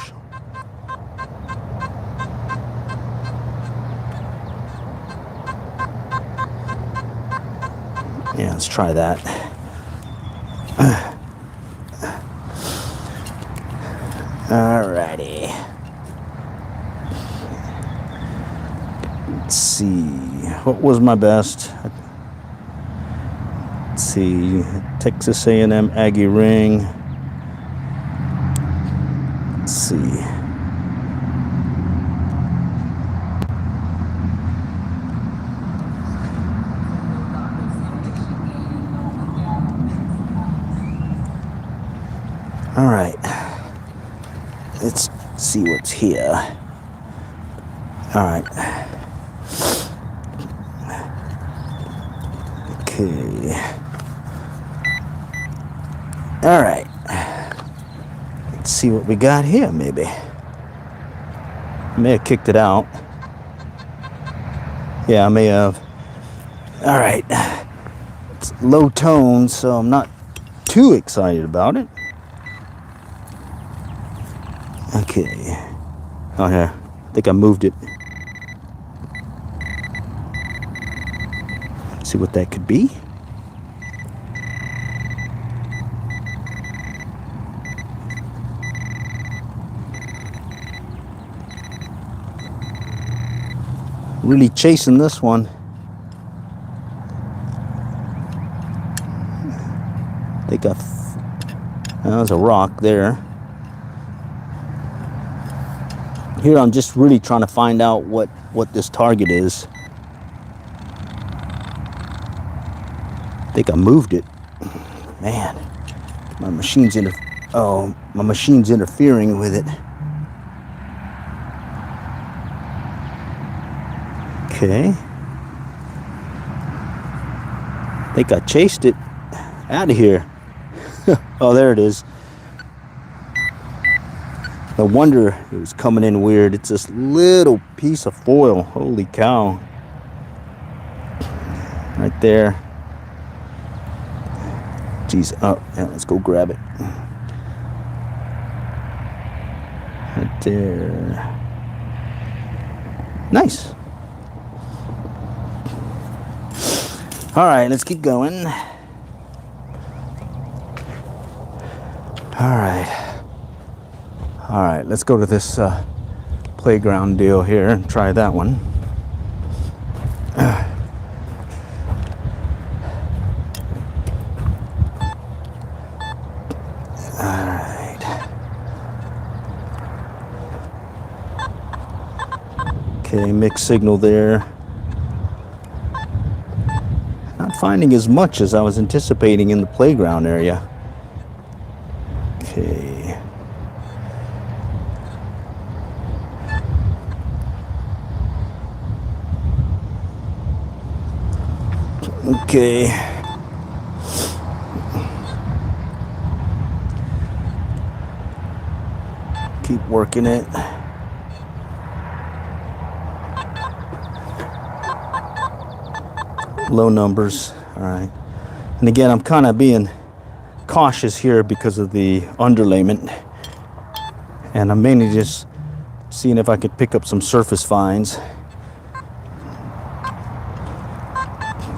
Yeah, let's try that. Alrighty. Let's see. What was my best? Let's see. Texas A&M Aggie ring. Let's see. All right, let's see what's here. All right. Okay. All right. Let's see what we got here, maybe. May have kicked it out. Yeah, I may have. All right. It's low tone, so I'm not too excited about it. Okay. Oh, yeah. I think I moved it. Let's see what that could be. Really chasing this one. I think there's a rock there. Here I'm just really trying to find out what this target is. I think I moved it. Man, my machine's interfering with it. Okay. I think I chased it out of here. Oh, there it is. No wonder it was coming in weird. It's this little piece of foil. Holy cow. Right there. Jeez. Oh, yeah, let's go grab it. Right there. Nice. All right, let's keep going. All right, let's go to this playground deal here and try that one. All right. Okay, mixed signal there. Not finding as much as I was anticipating in the playground area. Okay. Okay. Keep working it. Low numbers. All right. And again, I'm kind of being cautious here because of the underlayment. And I'm mainly just seeing if I could pick up some surface finds.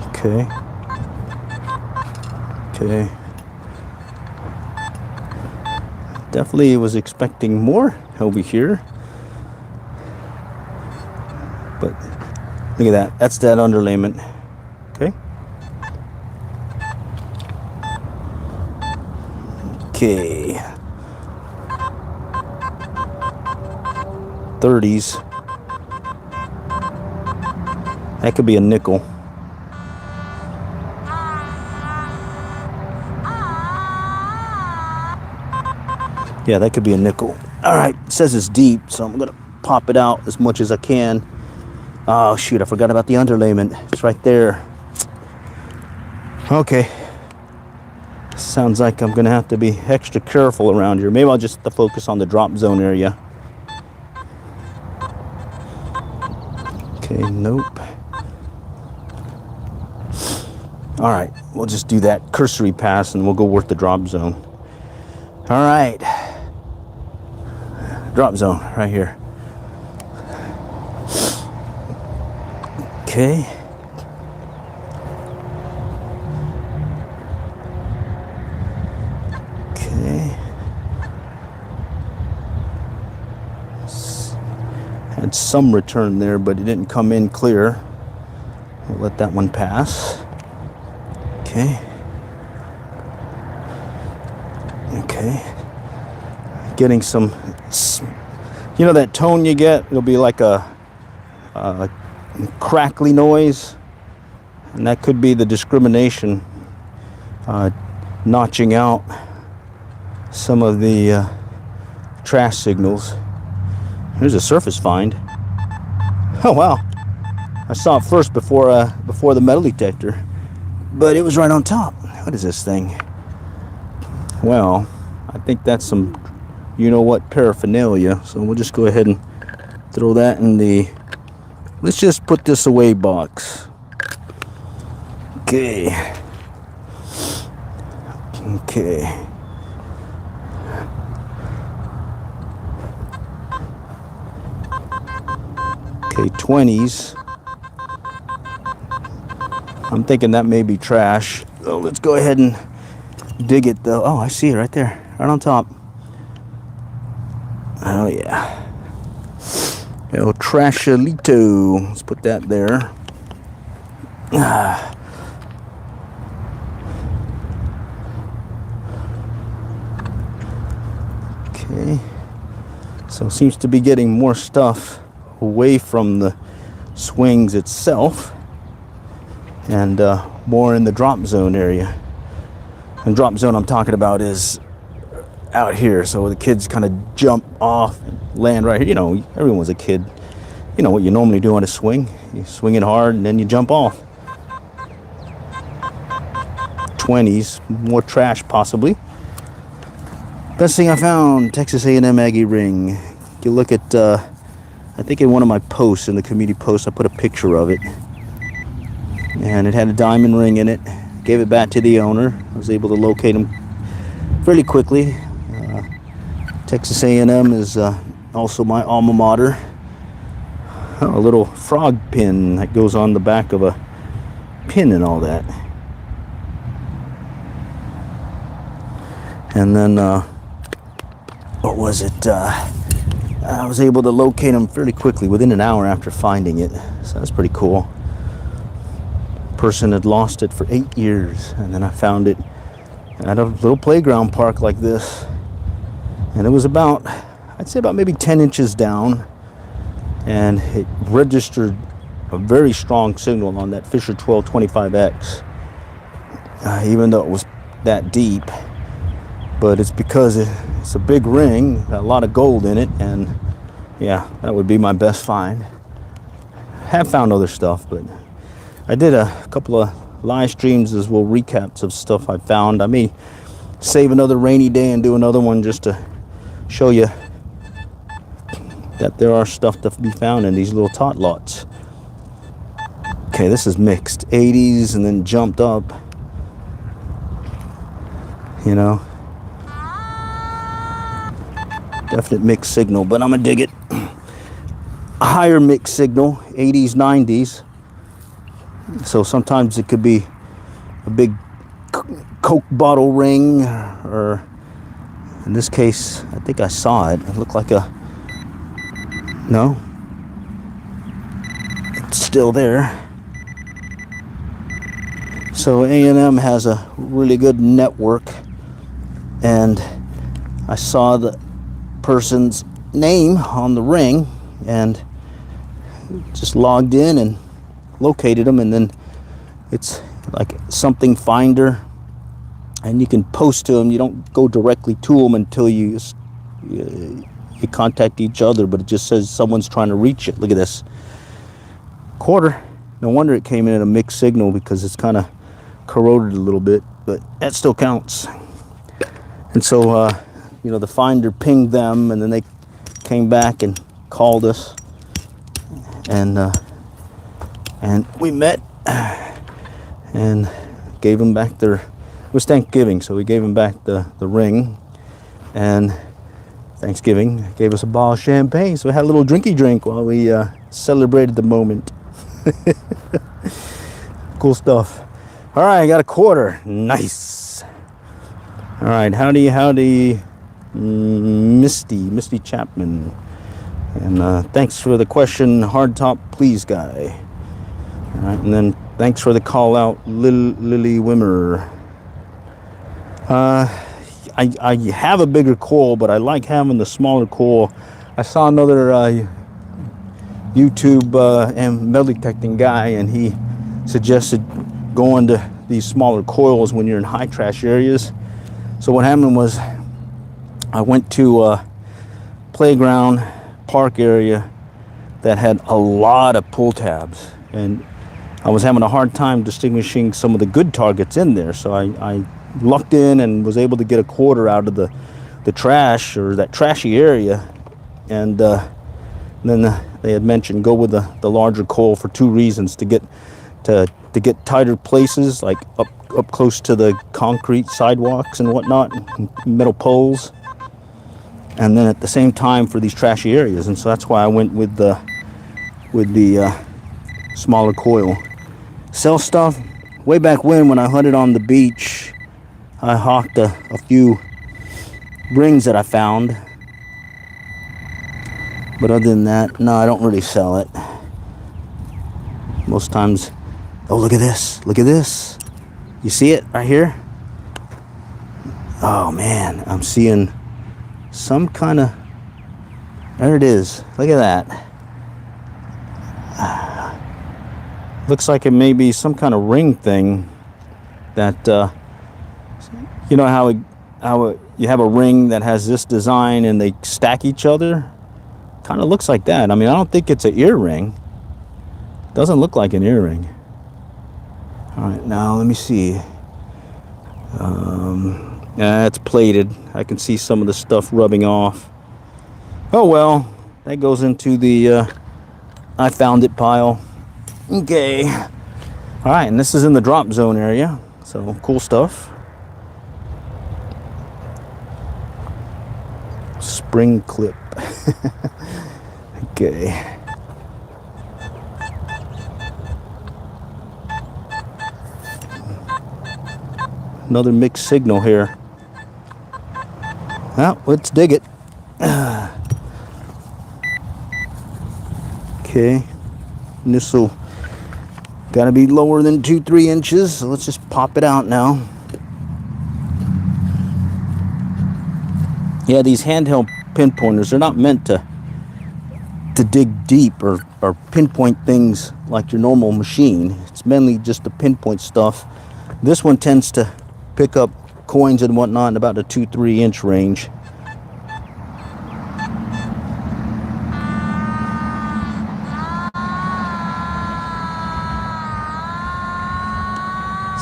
Okay. Okay. Definitely was expecting more over here. But look at that. That's that underlayment. Okay. Okay. 30s. That could be a nickel. Yeah, that could be a nickel. All right, it says it's deep, so I'm gonna pop it out as much as I can. Oh shoot, I forgot about the underlayment. It's right there. Okay. Sounds like I'm gonna have to be extra careful around here. Maybe I'll just focus on the drop zone area. Okay, nope. All right, we'll just do that cursory pass and we'll go work the drop zone. All right. Drop zone right here. Okay. Okay. Had some return there, but it didn't come in clear. We'll let that one pass. Okay. Okay. Getting some, you know that tone you get? It'll be like a crackly noise. And that could be the discrimination notching out some of the trash signals. Here's a surface find. Oh wow. I saw it first before the metal detector. But it was right on top. What is this thing? Well, I think that's some you know what paraphernalia. So we'll just go ahead and throw that in the let's just put this away box. Okay. Okay. Okay, 20s. I'm thinking that may be trash. So let's go ahead and dig it though. Oh, I see it right there. Right on top. Oh yeah. El Trashalito. Let's put that there. Okay. So it seems to be getting more stuff away from the swings itself and more in the drop zone area. And drop zone I'm talking about is out here, so the kids kind of jump off and land right here. You know, everyone's a kid. You know what you normally do on a swing. You swing it hard and then you jump off. 20s, more trash possibly. Best thing I found, Texas A&M Aggie ring. You look at, I think in one of my posts, in the community post, I put a picture of it. And it had a diamond ring in it. Gave it back to the owner. I was able to locate him fairly quickly. Texas A&M is also my alma mater. Oh, a little frog pin that goes on the back of a pin and all that. And then, what was it? I was able to locate him fairly quickly, within an hour after finding it. So that's pretty cool. Person had lost it for 8 years, and then I found it at a little playground park like this. And it was about, I'd say about maybe 10 inches down, and it registered a very strong signal on that Fisher 1225X, even though it was that deep. But it's because it's a big ring, got a lot of gold in it, and yeah, that would be my best find. Have found other stuff, but I did a couple of live streams as well, recaps of stuff I found. I may save another rainy day and do another one just to show you that there are stuff to be found in these little tot lots. Okay, this is mixed 80s and then jumped up, you know, definite mixed signal, but I'm gonna dig it. A higher mixed signal, 80s, 90s. So sometimes it could be a big Coke bottle ring, or in this case, I think I saw it. It looked like a No, it's still there. So A&M has a really good network, and I saw the person's name on the ring and just logged in and located them, and then it's like something finder, and you can post to them. You don't go directly to them until you contact each other, but it just says someone's trying to reach it. Look at this quarter. No wonder it came in at a mixed signal, because it's kind of corroded a little bit, but that still counts. And so the finder pinged them, and then they came back and called us, and we met and gave them back it was Thanksgiving, so we gave them back the ring, and Thanksgiving gave us a bottle of champagne, so we had a little drinky drink while we celebrated the moment. Cool stuff. All right, I got a quarter. Nice. All right, howdy, Misty Chapman. And thanks for the question, hardtop please guy. All right, and then thanks for the call out, Lily Wimmer. I have a bigger coil, but I like having the smaller coil. I saw another YouTube and metal detecting guy, and he suggested going to these smaller coils when you're in high trash areas. So what happened was, I went to a playground park area that had a lot of pull tabs, and I was having a hard time distinguishing some of the good targets in there. So I lucked in and was able to get a quarter out of the trash, or that trashy area. And then they had mentioned go with the larger coil for two reasons: to get tighter places, like up close to the concrete sidewalks and whatnot, and metal poles, and then at the same time for these trashy areas. And so that's why I went with the smaller coil. Sell stuff. Way back when I hunted on the beach, I hawked a few rings that I found. But other than that, no, I don't really sell it. Most times, oh, look at this. Look at this. You see it right here? Oh, man, I'm seeing some kind of, there it is. Look at that. Looks like it may be some kind of ring thing that, you know how you have a ring that has this design and they stack each other? Kind of looks like that. I mean, I don't think it's an earring. Doesn't look like an earring. All right, now let me see. Yeah, it's plated. I can see some of the stuff rubbing off. Oh well, that goes into the I found it pile. Okay. All right, and this is in the drop zone area, so cool stuff. Spring clip. Okay. Another mixed signal here. Well, let's dig it. Okay. And this will gotta be lower than 2-3 inches, so let's just pop it out now. Yeah, these handheld pinpointers, they're not meant to dig deep or pinpoint things like your normal machine. It's mainly just to pinpoint stuff. This one tends to pick up coins and whatnot in about a 2-3 inch range.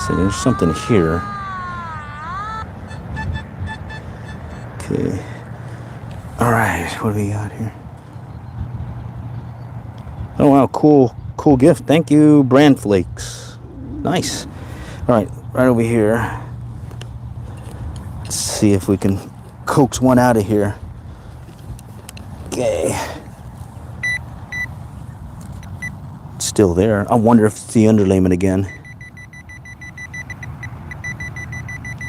See, there's something here. Okay. All right, what do we got here? Oh wow, cool gift. Thank you, Bran Flakes. Nice. All right, right over here. Let's see if we can coax one out of here. Okay. It's still there. I wonder if it's the underlayment again.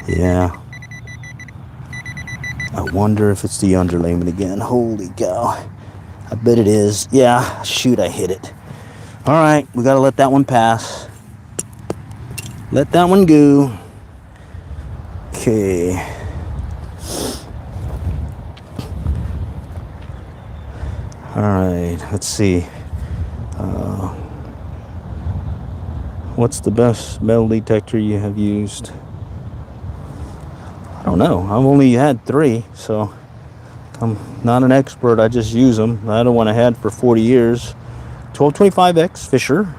Yeah. I wonder if it's the underlayment again. Holy cow. I bet it is. Yeah, shoot, I hit it. All right, we got to let that one pass. Let that one go. Okay. All right, let's see. What's the best metal detector you have used? I don't know. I've only had 3, so I'm not an expert. I just use them. I had one I had for 40 years. 1225X Fisher.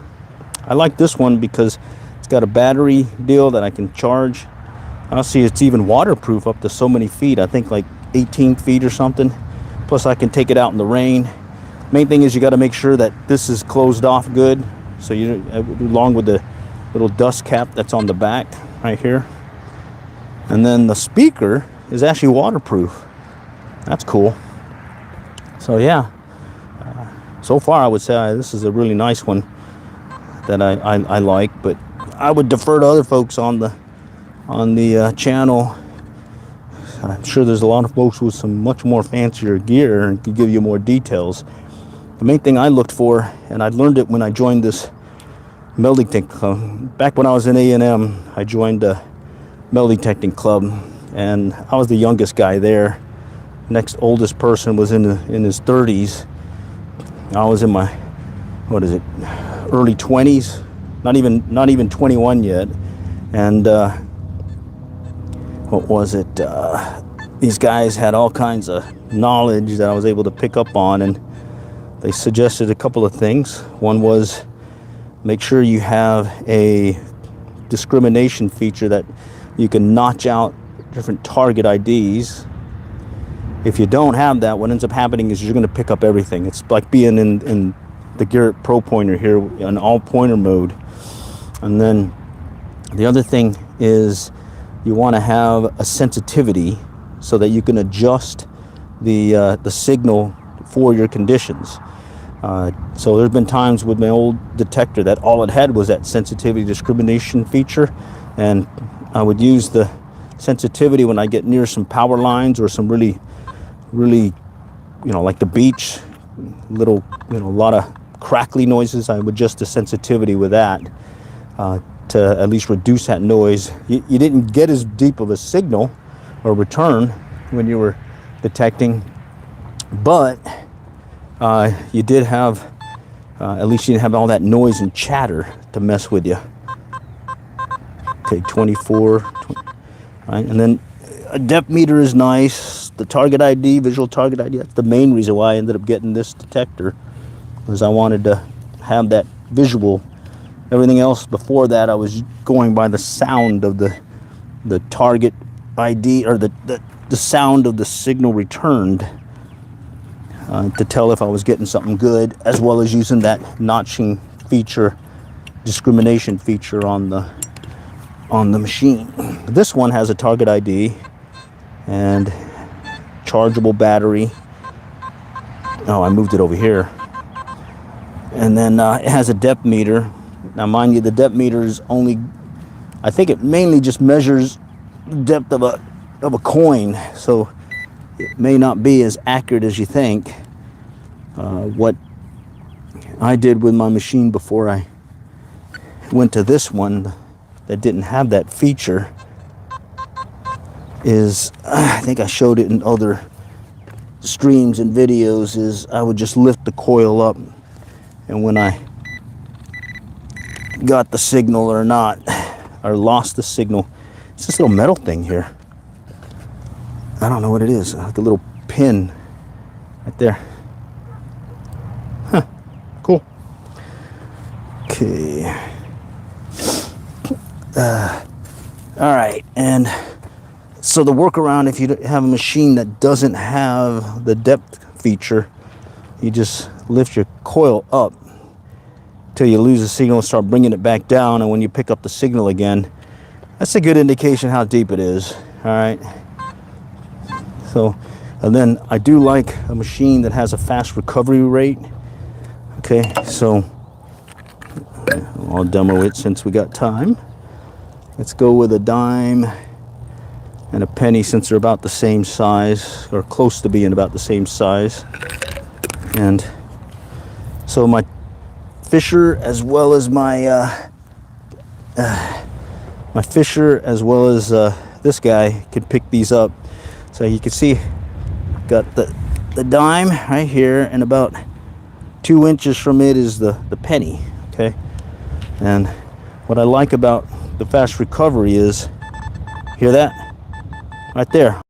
I like this one because it's got a battery deal that I can charge. Honestly, it's even waterproof up to so many feet. I think like 18 feet or something. Plus, I can take it out in the rain. Main thing is you got to make sure that this is closed off good. So you, along with the little dust cap that's on the back right here. And then the speaker is actually waterproof. That's cool. So yeah, so far I would say this is a really nice one that I like. But I would defer to other folks on the channel. I'm sure there's a lot of folks with some much more fancier gear and could give you more details. The main thing I looked for, and I learned it when I joined this metal detecting club. Back when I was in A&M, I joined a metal detecting club, and I was the youngest guy there. Next oldest person was in his 30s. I was in my, early 20s, not even 21 yet. And these guys had all kinds of knowledge that I was able to pick up on, and they suggested a couple of things. One was make sure you have a discrimination feature that you can notch out different target IDs. If you don't have that, what ends up happening is you're going to pick up everything. It's like being in the Garrett Pro Pointer here in all pointer mode. And then the other thing is you want to have a sensitivity so that you can adjust the signal for your conditions. So there's been times with my old detector that all it had was that sensitivity discrimination feature, and I would use the sensitivity when I get near some power lines or some really, like the beach, a lot of crackly noises. I would adjust the sensitivity with that to at least reduce that noise. You didn't get as deep of a signal or return when you were detecting, but you did have, at least you didn't have all that noise and chatter to mess with you. Okay, 24, 20, right? And then a depth meter is nice. The target ID, visual target ID, that's the main reason why I ended up getting this detector, was I wanted to have that visual. Everything else before that, I was going by the sound of the target ID, or the sound of the signal returned. To tell if I was getting something good, as well as using that notching feature, discrimination feature on the machine. This one has a target ID and chargeable battery. Oh, I moved it over here. And then it has a depth meter. Now, mind you, the depth meter is only, I think it mainly just measures the depth of a coin, so it may not be as accurate as you think. What I did with my machine before I went to this one that didn't have that feature is, I think I showed it in other streams and videos, is I would just lift the coil up, and when I got the signal or not, or lost the signal, it's this little metal thing here. I don't know what it is. The little pin right there. Huh. Cool. Okay. All right. And so the workaround, if you have a machine that doesn't have the depth feature, you just lift your coil up till you lose the signal and start bringing it back down. And when you pick up the signal again, that's a good indication how deep it is. All right. So, and then I do like a machine that has a fast recovery rate. Okay, so I'll demo it since we got time. Let's go with a dime and a penny, since they're about the same size, or close to being about the same size. And so my fisher as well as my fisher as well as this guy can pick these up. So you can see got the dime right here, and about 2 inches from it is the penny. Okay, and what I like about the fast recovery is, hear that right there,